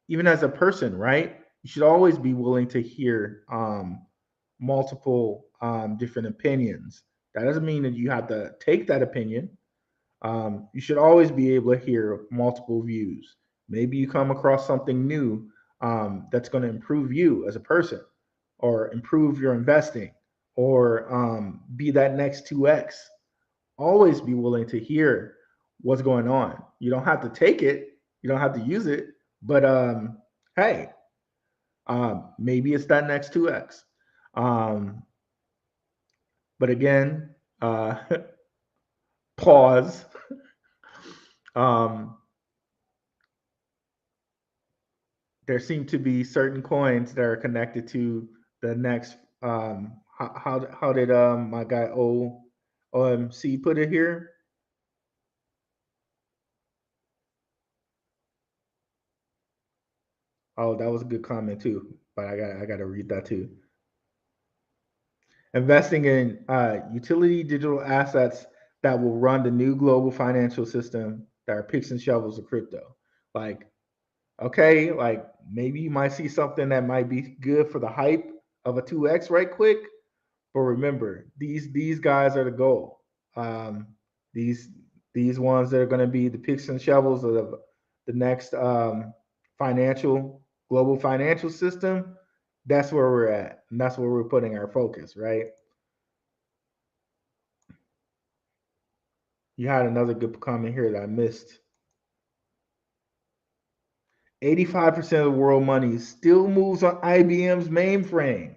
even as a person, right? You should always be willing to hear multiple different opinions. That doesn't mean that you have to take that opinion. You should always be able to hear multiple views. Maybe you come across something new that's going to improve you as a person, or improve your investing, or be that next 2x. Always be willing to hear what's going on. You don't have to take it, you don't have to use it, but hey, maybe it's that next 2x. Um, but again, pause. um, there seem to be certain coins that are connected to the next. How did my guy OMC put it here? Oh, that was a good comment too, but I got to read that too. Investing in utility digital assets that will run the new global financial system that are picks and shovels of crypto. Like, okay, like maybe you might see something that might be good for the hype of a 2x right quick, but remember, these guys are the goal. Um, these these ones that are going to be the picks and shovels of the next financial global financial system. That's where we're at, and that's where we're putting our focus. Right? You had another good comment here that I missed. 85% of the world money still moves on IBM's mainframe.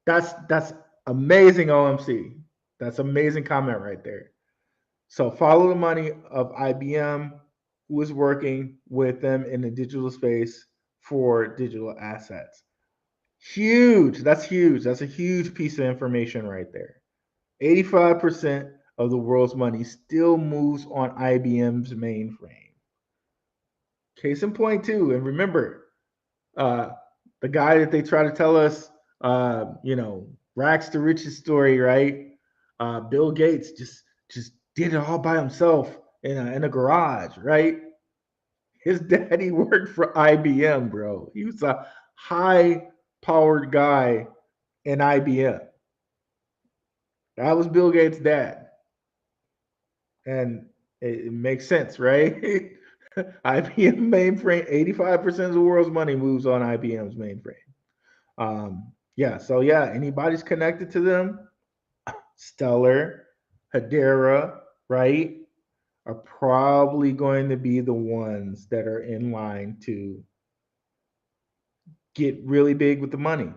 That's amazing, OMC. That's amazing comment right there. So follow the money of IBM, who is working with them in the digital space for digital assets. Huge. That's huge. That's a huge piece of information right there. 85% of the world's money still moves on IBM's mainframe. Case in point, too. And remember, uh, the guy that they try to tell us, rags to riches story, right? Bill Gates just did it all by himself in a garage, right? His daddy worked for IBM, bro. He was a high powered guy in IBM. That was Bill Gates' dad, and it makes sense, right? IBM mainframe. 85% of the world's money moves on IBM's mainframe. Yeah, so yeah, anybody's connected to them, Stellar, Hedera, right, are probably going to be the ones that are in line to get really big with the money.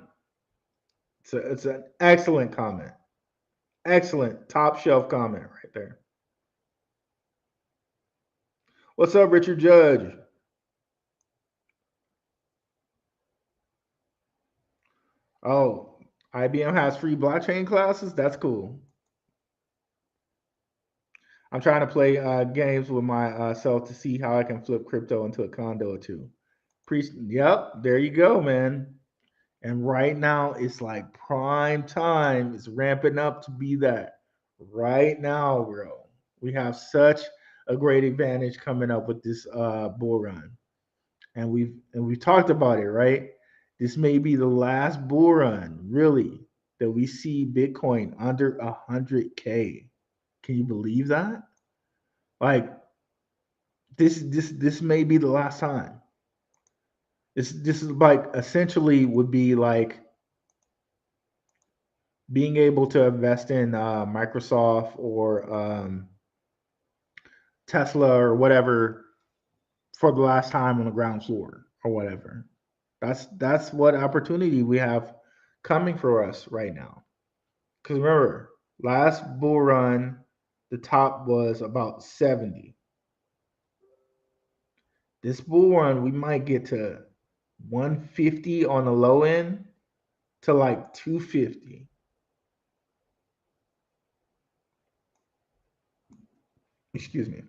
So it's an excellent comment. Excellent top shelf comment right there. What's up, Richard Judge? Oh, IBM has free blockchain classes? That's cool. I'm trying to play games with myself to see how I can flip crypto into a condo or two. Yep, there you go, man. And right now, it's like prime time. It's ramping up to be that. Right now, bro. We have such a great advantage coming up with this bull run. And we've talked about it, right? This may be the last bull run, really, that we see Bitcoin under 100K. Can you believe that? Like this may be the last time. This is like essentially would be like being able to invest in Microsoft or Tesla or whatever for the last time on the ground floor or whatever. That's what opportunity we have coming for us right now. Because remember, last bull run, the top was about 70. This bull run, we might get to 150 on the low end to like 250. Excuse me.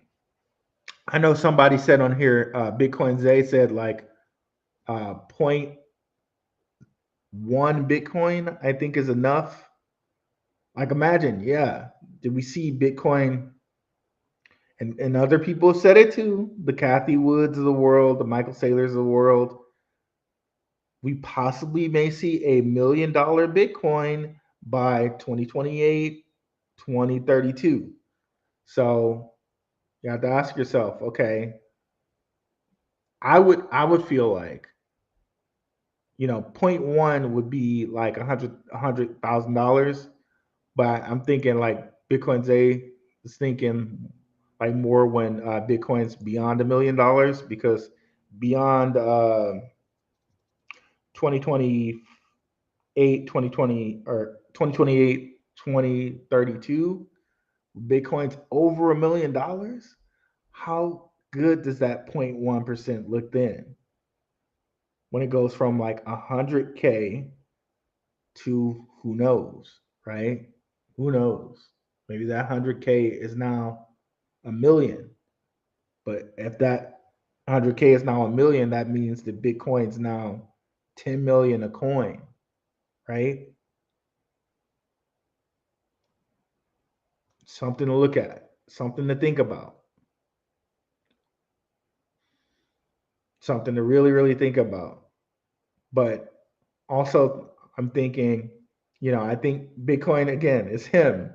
I know somebody said on here, Bitcoin Zay said like point one Bitcoin, I think is enough. Like imagine, yeah. Did we see Bitcoin and other people said it too? The Kathy Woods of the world, the Michael Saylors of the world. We possibly may see $1 million Bitcoin by 2028, 2032. So you have to ask yourself, okay, I would feel like, point one would be like $100,000, but I'm thinking like Bitcoin's is thinking like more when Bitcoin's beyond $1 million because beyond 2028, 2020 or 2028, 2032, Bitcoin's over $1 million. How good does that 0.1% look then? When it goes from like 100K to who knows, right? Who knows? Maybe that 100K is now a million. But if that 100K is now a million, that means that Bitcoin's now 10 million a coin, right? Something to look at, something to think about, something to really, really think about. But also, I'm thinking, I think Bitcoin again is him.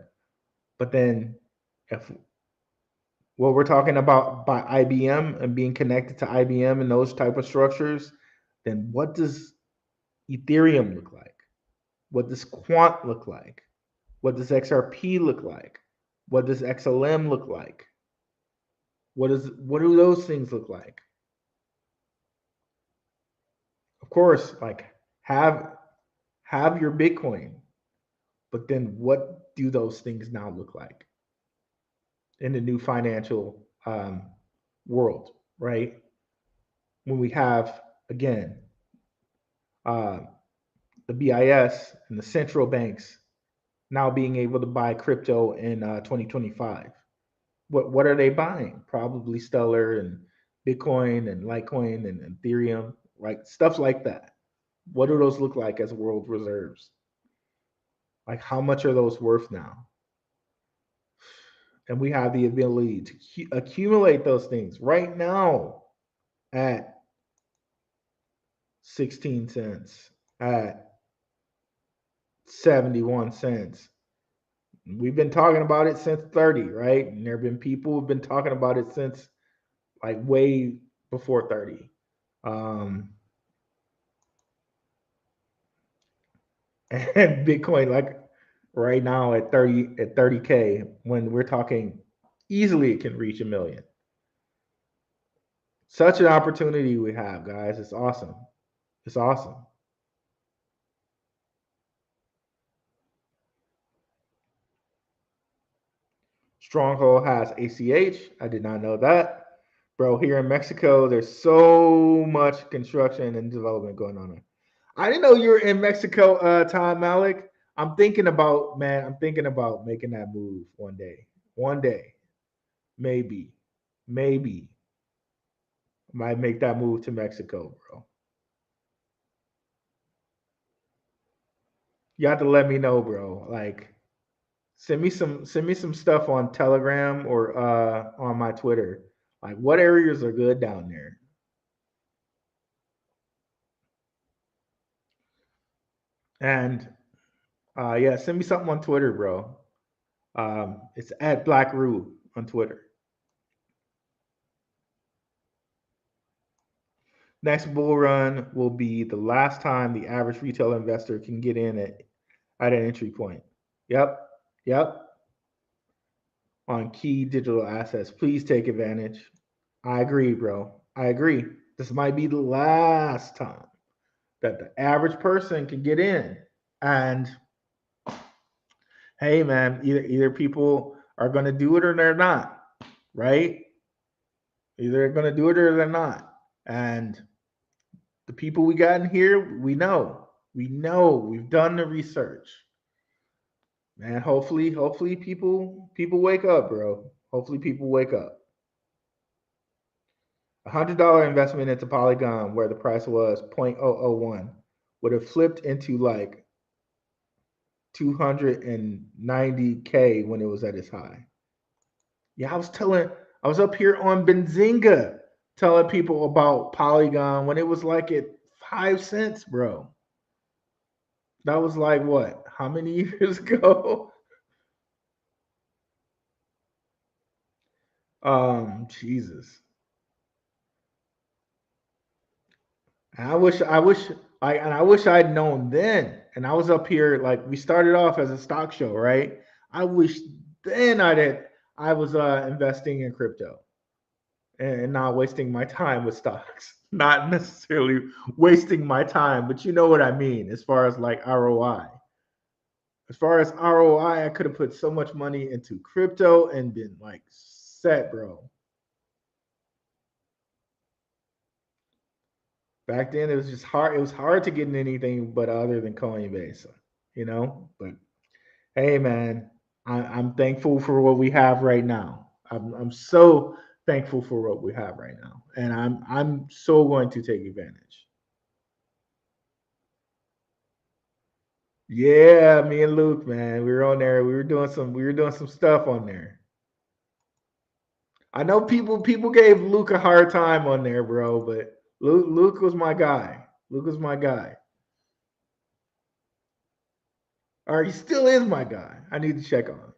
But then if what we're talking about by IBM and being connected to IBM and those type of structures, then what does Ethereum look like? What does Quant look like? What does XRP look like? What does XLM look like? What do those things look like? Of course, like have your Bitcoin, but then what do those things now look like in the new financial world, right? When we have again uh, the BIS and the central banks now being able to buy crypto in 2025. What are they buying? Probably Stellar and Bitcoin and Litecoin and Ethereum, like stuff like that. What do those look like as world reserves? Like how much are those worth now? And we have the ability to accumulate those things right now at 16 cents, at 71 cents. We've been talking about it since 30, right? And there have been people who've been talking about it since like way before 30. Um, and Bitcoin, like right now at 30K, when we're talking easily it can reach a million. Such an opportunity we have, guys. It's awesome. It's awesome. Stronghold has ACH. I did not know that. Bro, here in Mexico, there's so much construction and development going on. I didn't know you were in Mexico, Tom Malik. I'm thinking about, man, I'm thinking about making that move one day. One day. maybe, maybe might make that move to Mexico, bro. You have to let me know, bro. Like, send me some stuff on Telegram or on my Twitter. Like, what areas are good down there? And yeah, send me something on Twitter, bro. It's at Blackrue on Twitter. Next bull run will be the last time the average retail investor can get in at an entry point. Yep, yep. On key digital assets. Please take advantage. I agree, bro. I agree. This might be the last time that the average person can get in. And hey, man, either people are going to do it or they're not, right? Either they're going to do it or they're not. And the people we got in here, we know, we've done the research, man. Hopefully, people wake up, bro. Hopefully, people wake up. $100 investment into Polygon, where the price was 0.001, would have flipped into like 290K when it was at its high. Yeah, I was up here on Benzinga telling people about Polygon when it was like at 5 cents, bro. That was like what? How many years ago? Jesus. And I wish I'd known then. And I was up here like we started off as a stock show, right? I wish then I was investing in crypto and not wasting my time with stocks. Not necessarily wasting my time, but you know what I mean as far as like ROI. As far as ROI, I could have put so much money into crypto and been like set, bro. Back then it was just hard. It was hard to get in anything but other than Coinbase, you know. But hey, man, I'm thankful for what we have right now. I'm so thankful for what we have right now, and I'm so going to take advantage. Yeah, me and Luke, man, we were on there. We were doing some stuff on there. I know people gave Luke a hard time on there, bro, but Luke was my guy. Luke was my guy. Or he still is my guy. I need to check on him.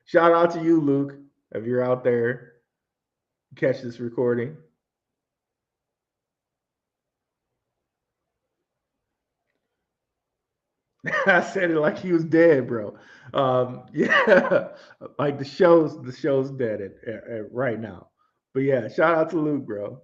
Shout out to you, Luke, if you're out there, catch this recording. I said it like he was dead, bro. Yeah, like the show's dead right now. But yeah, shout out to Luke, bro.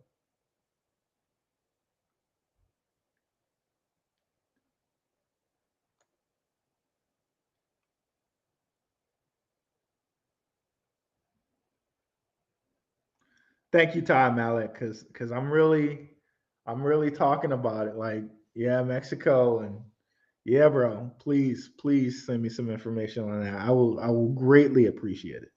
Thank you, Tom Alec, because I'm really talking about it. Like, yeah, Mexico and yeah, bro. Please send me some information on that. I will greatly appreciate it.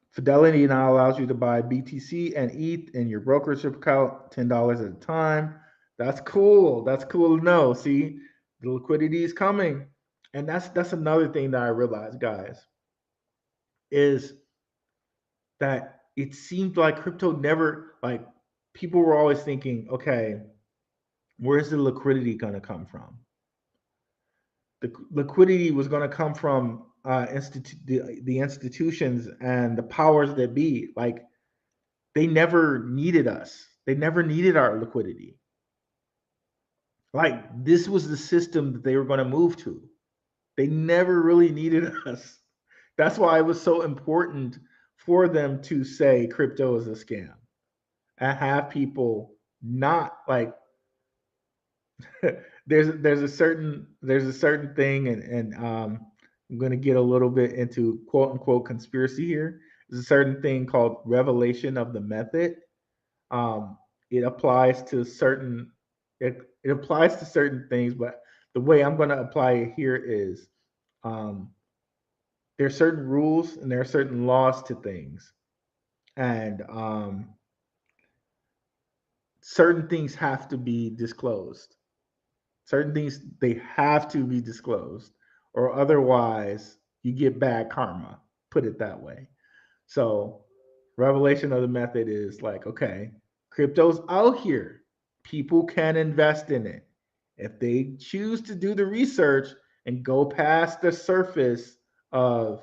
Fidelity now allows you to buy BTC and ETH in your brokerage account, $10 at a time. That's cool. That's cool to know. See, the liquidity is coming, and that's another thing that I realized, guys, is that it seemed like crypto never like people were always thinking, okay, where's the liquidity going to come from? The liquidity was going to come from the institutions and the powers that be. Like they never needed us. They never needed our liquidity. Like this was the system that they were going to move to. They never really needed us. That's why it was so important for them to say crypto is a scam and have people not like there's a certain thing and I'm going to get a little bit into quote unquote conspiracy here. There's a certain thing called revelation of the method. um, it applies to certain it applies to certain things, but the way I'm going to apply it here is There are certain rules and there are certain laws to things, and certain things have to be disclosed. Certain things they have to be disclosed, or otherwise you get bad karma. Put it that way. So, revelation of the method is like, okay, crypto's out here. People can invest in it. If they choose to do the research and go past the surface of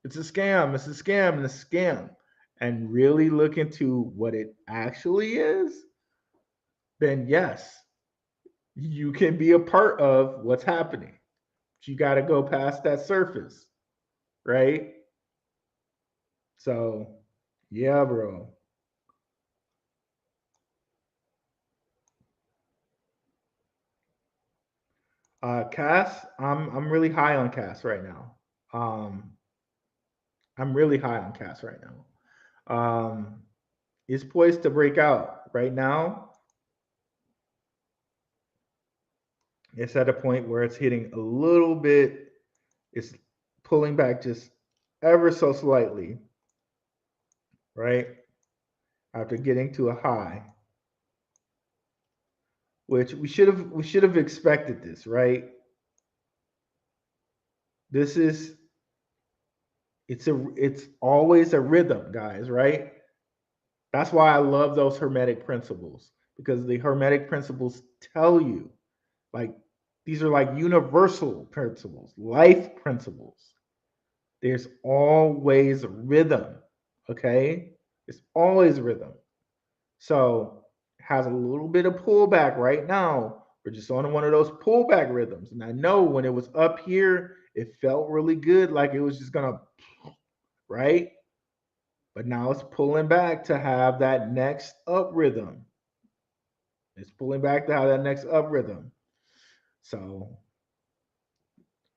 it's a scam, it's a scam, and it's a scam, and really look into what it actually is, then yes, you can be a part of what's happening. But you got to go past that surface, right? So, yeah, bro. Cass, I'm really high on Cass right now. Um, I'm really high on Cass right now. It's poised to break out right now. It's at a point where it's hitting a little bit. It's pulling back just ever so slightly, right? After getting to a high, which we should have expected this, right? This is it's always a rhythm, guys, right? That's why I love those hermetic principles, because the hermetic principles tell you, like, these are like universal principles, life principles. There's always rhythm, okay? It's always rhythm. So has a little bit of pullback right now. We're just on one of those pullback rhythms. And I know when it was up here, it felt really good, like it was just gonna, right? But now it's pulling back to have that next up rhythm. It's pulling back to have that next up rhythm. So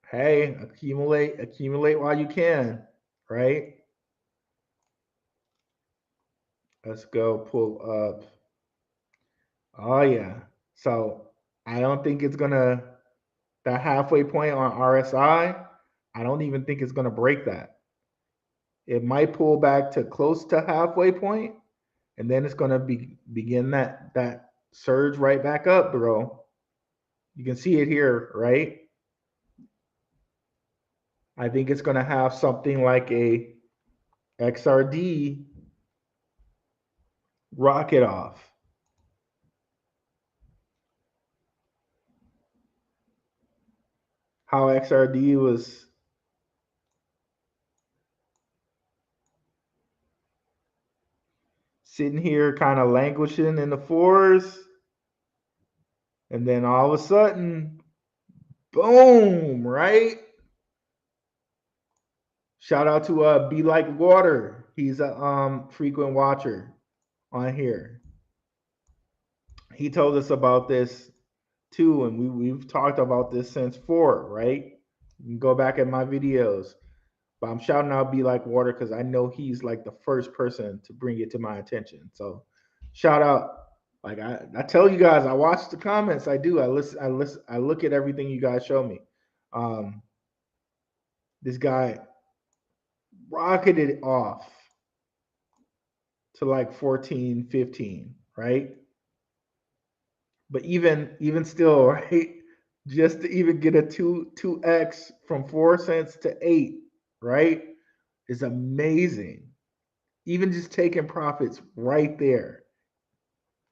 hey, accumulate while you can, right? Let's go pull up. Oh yeah. So I don't think it's gonna that halfway point on RSI. I don't even think it's gonna break that. It might pull back to close to halfway point, and then it's gonna begin that surge right back up, bro. You can see it here, right? I think it's gonna have something like a XRD rocket off. How XRD was sitting here kind of languishing in the fours, and then all of a sudden, boom, right? Shout out to Be Like Water. He's a frequent watcher on here. He told us about this too, and we've talked about this since four, right? You can go back at my videos. But I'm shouting out Be Like Water because I know he's like the first person to bring it to my attention. So shout out. Like I tell you guys, I watch the comments. I do. I look at everything you guys show me. Um, this guy rocketed off to like 14, 15, right? But even still, right? Just to even get a 2x from 4 cents to 8, right? Is amazing. Even just taking profits right there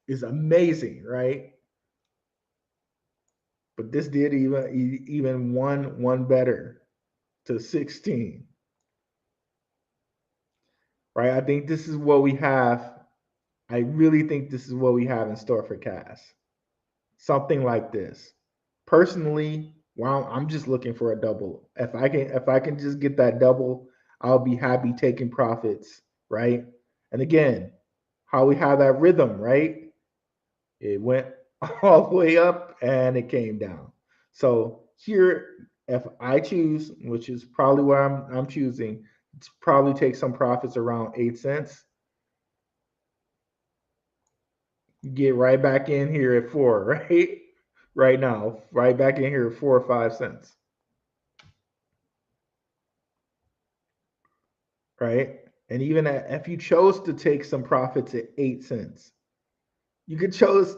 is amazing, right? But this did even one better to 16, right? I think this is what we have. I really think this is what we have in store for Cass. Something like this. Personally, wow, I'm just looking for a double. If I can just get that double, I'll be happy taking profits, right? And again, how we have that rhythm, right? It went all the way up and it came down. So here, if I choose, which is probably what I'm choosing, to probably take some profits around 8 cents. Get right back in here at four, right? Right now, right back in here at 4 or 5 cents. right? And even if you chose to take some profits at 8 cents, you could choose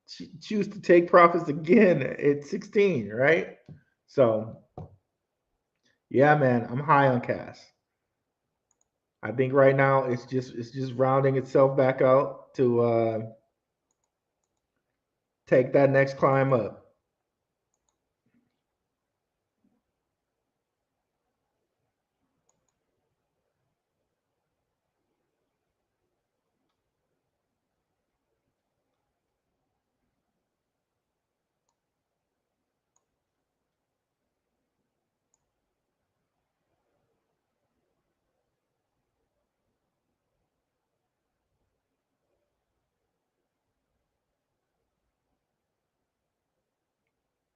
to take profits again at 16, right? So yeah, man, I'm high on cash. I think right now it's just rounding itself back out to take that next climb up.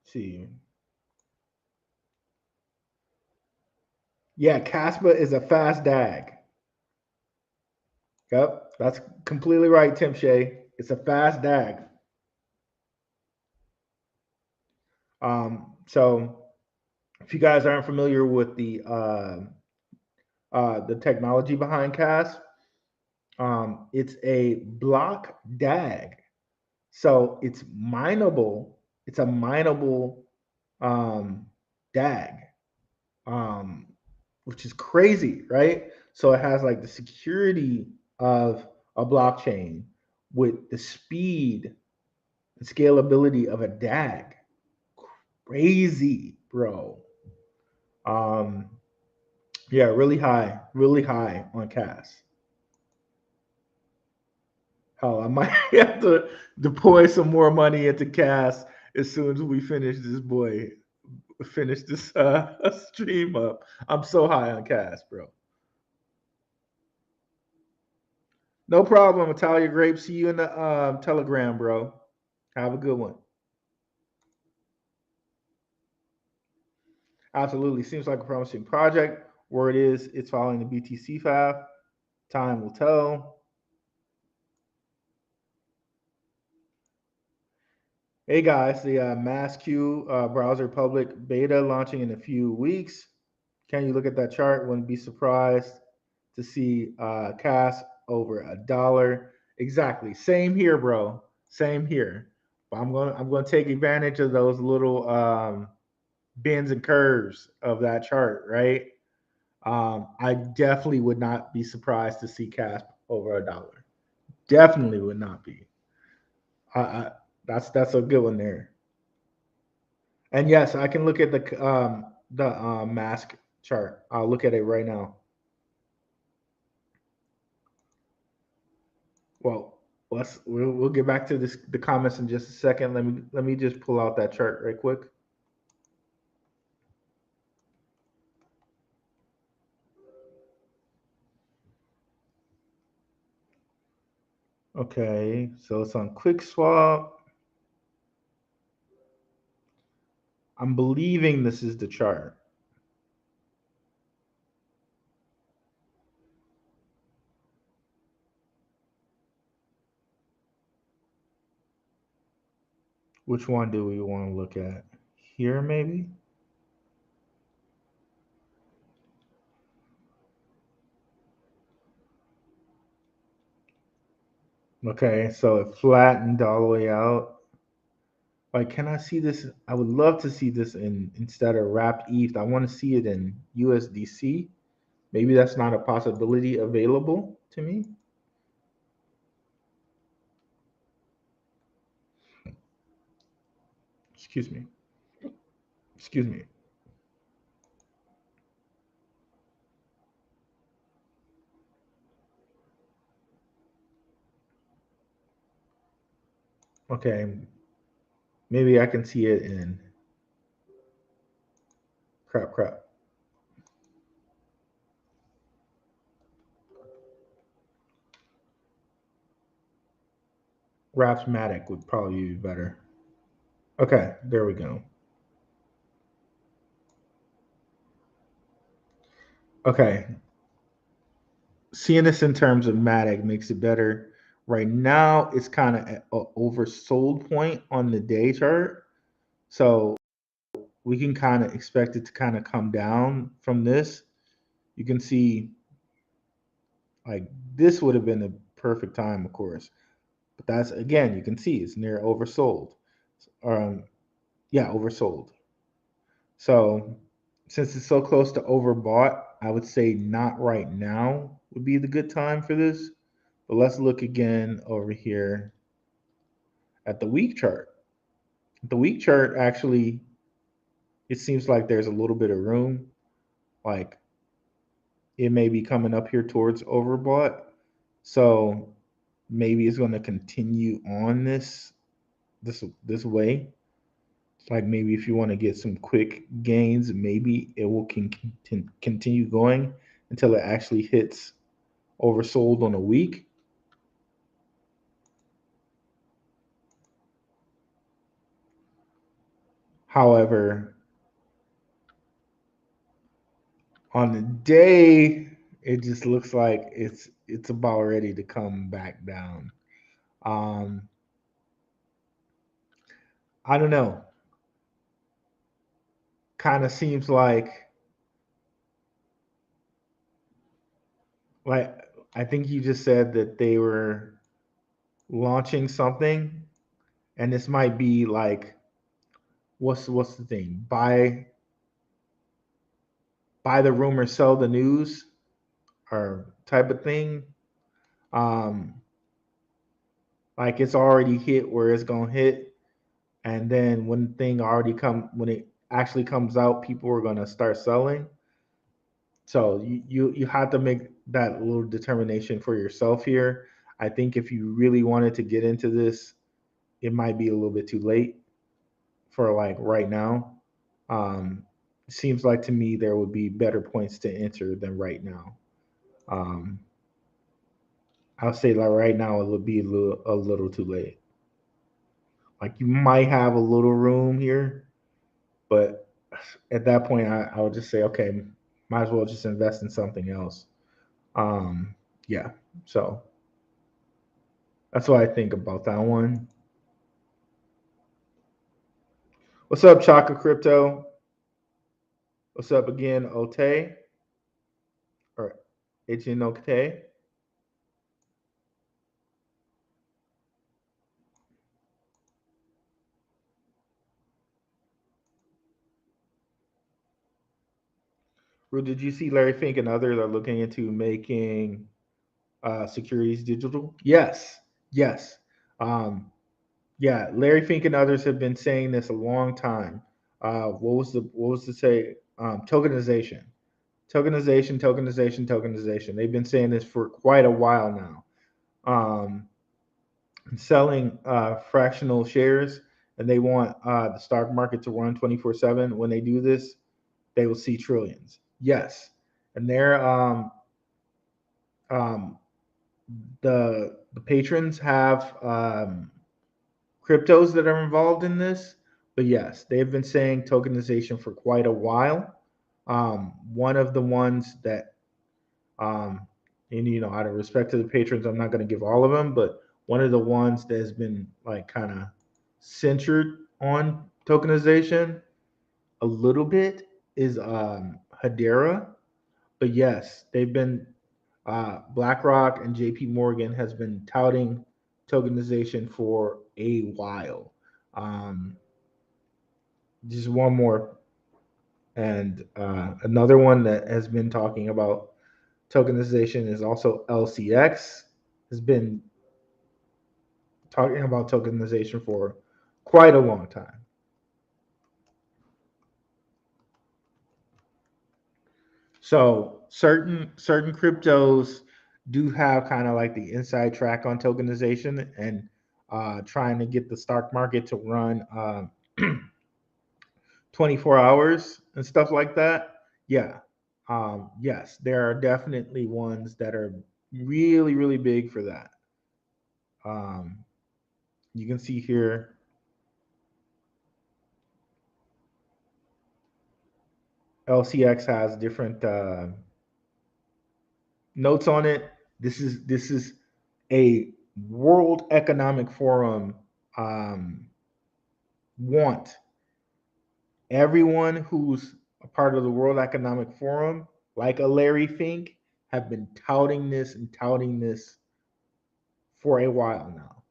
See, yeah, Caspa is a fast dag. Yep, that's completely right, Tim Shea. It's a fast dag. So if you guys aren't familiar with the technology behind CAS, it's a block DAG. So it's mineable. It's a mineable DAG, um, which is crazy, right? So it has like the security of a blockchain with the speed and scalability of a DAG. Crazy, bro. Um, yeah, really high on CAS. Hell, I might have to deploy some more money into CAS as soon as we finish this stream up. I'm so high on CAS, bro. No problem, Italia Grape. See you in the Telegram, bro. Have a good one. Absolutely. Seems like a promising project. Word is it's following the BTC fab. Time will tell. Hey guys, the MassQ browser public beta launching in a few weeks. Can you look at that chart? Wouldn't be surprised to see CAS over $1. Exactly. Same here, bro. Same here. But I'm gonna take advantage of those little bends and curves of that chart, right? I definitely would not be surprised to see CAS over $1. Definitely would not be. I that's a good one there. And yes, I can look at the mask chart. I'll look at it right now. Well, we'll get back to the comments in just a second. Let me just pull out that chart right quick. Okay, so it's on Quick Swap. I'm believing this is the chart. Which one do we want to look at? Here, maybe? Okay, so it flattened all the way out. Like, can I see this? I would love to see this instead of wrapped ETH. I want to see it in USDC. Maybe that's not a possibility available to me. Excuse me. Excuse me. Okay, maybe I can see it in crap. Rapsmatic would probably be better. Okay, there we go. Okay, seeing this in terms of Matic makes it better. Right now, it's kind of at an oversold point on the day chart, so we can kind of expect it to kind of come down from this. You can see Like this would have been the perfect time, of course. But that's again, you can see it's near oversold. Um, yeah, oversold. So since it's so close to overbought, I would say not right now would be the good time for this. But let's look again over here at the week chart. The week chart actually, it seems like there's a little bit of room. Like it may be coming up here towards overbought. So maybe it's going to continue on this way. Like maybe if you want to get some quick gains, maybe it will continue going until it actually hits oversold on a week. However, on the day, it just looks like it's about ready to come back down. Um, I don't know. Kind of seems like I think you just said that they were launching something, and this might be like what's the thing? Buy the rumor, sell the news, or type of thing. Um, like it's already hit where it's gonna hit, and then when it actually comes out, people are gonna start selling. So you have to make that little determination for yourself here. I think if you really wanted to get into this, it might be a little bit too late for like right now. It seems like to me there would be better points to enter than right now. Um, I'll say like right now it would be a little too late. Like you might have a little room here, but at that point I would just say okay, might as well just invest in something else. Um, yeah, so that's what I think about that one. What's up, Chaka Crypto? What's up again, Ote or Echinote? Did you see Larry Fink and others are looking into making securities digital? Yes, yes. Um, yeah, Larry Fink and others have been saying this a long time. What was the say? Tokenization, tokenization, tokenization, tokenization. They've been saying this for quite a while now. Um, Selling fractional shares, and they want the stock market to run 24/7. When they do this, they will see trillions. Yes, and um, the patrons have cryptos that are involved in this, but yes, they've been saying tokenization for quite a while. One of the ones that, um, and out of respect to the patrons, I'm not going to give all of them, but one of the ones that has been like kind of centered on tokenization a little bit is Hedera. But yes, they've been BlackRock and JP Morgan has been touting tokenization for a while. Um, just one more, and another one that has been talking about tokenization is also LCX. Has been talking about tokenization for quite a long time. So certain cryptos do have kind of like the inside track on tokenization and trying to get the stock market to run 24 hours and stuff like that. Yeah. Yes, there are definitely ones that are really, really big for that. Um, you can see here LCX has different notes on it. This is a World Economic Forum um, want everyone who's a part of the World Economic Forum, like a Larry Fink, have been touting this and touting this for a while now.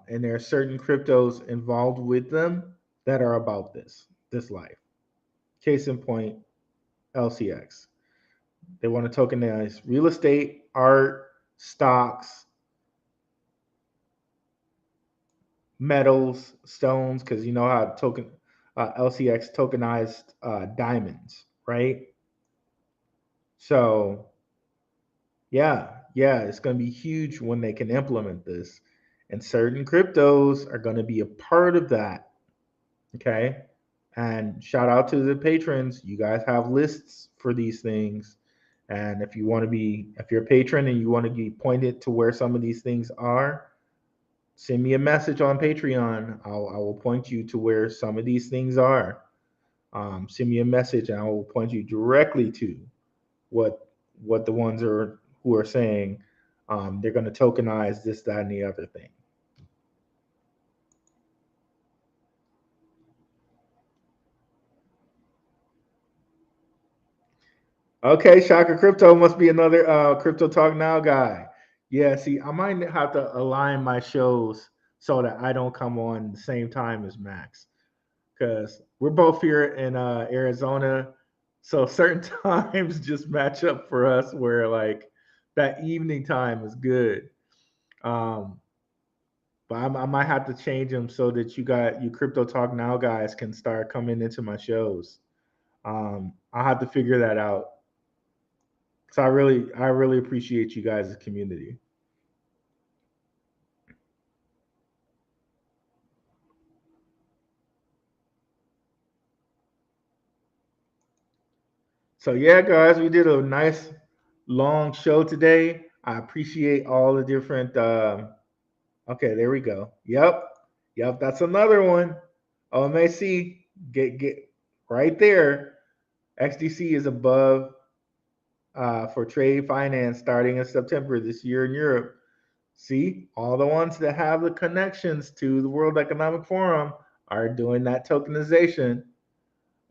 And there are certain cryptos involved with them that are about this life. Case in point, LCX. They want to tokenize real estate, art, stocks, metals, stones, because you know how LCX tokenized diamonds, right? So yeah, it's going to be huge when they can implement this, and certain cryptos are going to be a part of that. Okay, and shout out to the patrons. You guys have lists for these things, and if you're a patron and you want to be pointed to where some of these things are, send me a message on Patreon. I will point you to where some of these things are. Send me a message and I will point you directly to what the ones are who are saying they're going to tokenize this, that, and the other thing. Okay, Shaka Crypto must be another Crypto Talk Now guy. Yeah, see, I might have to align my shows so that I don't come on the same time as Max, because we're both here in Arizona, so certain times just match up for us where like that evening time is good. Um, but I might have to change them so that you Crypto Talk Now guys can start coming into my shows. I'll have to figure that out. So I really appreciate you guys' community. So yeah, guys, we did a nice long show today. I appreciate all the different. Okay, there we go. Yep, that's another one. OMAC, get right there. XDC is above for trade finance starting in September this year in Europe. See, all the ones that have the connections to the World Economic Forum are doing that tokenization.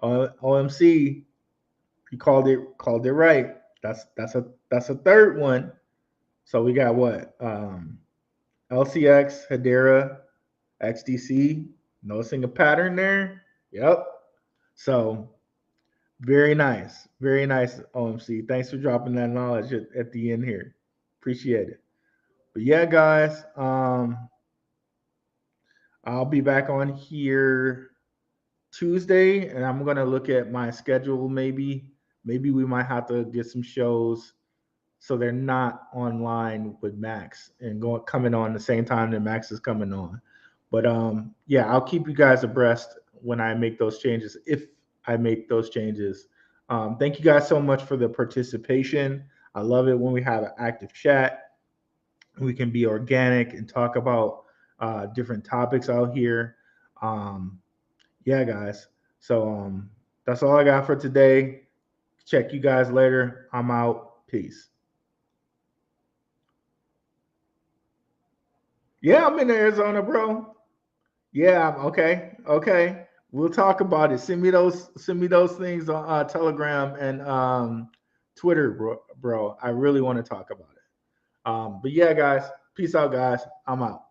OMC, you called it right. That's a third one. So we got what? LCX, Hedera, XDC. Noticing a pattern there? Yep. So very nice, OMC. Thanks for dropping that knowledge at the end here. Appreciate it. But yeah, guys, I'll be back on here Tuesday, and I'm gonna look at my schedule. Maybe we might have to get some shows so they're not online with Max and going coming on the same time that Max is coming on. But yeah, I'll keep you guys abreast when I make those changes. If I make those changes, thank you guys so much for the participation. I love it when we have an active chat. We can be organic and talk about different topics out here. Um, yeah, guys. So that's all I got for today. Check you guys later. I'm out. Peace. Yeah, I'm in Arizona, bro. Yeah, okay. Okay. We'll talk about it. Send me those things on Telegram and Twitter, bro. I really want to talk about it. But yeah, guys, peace out, guys. I'm out.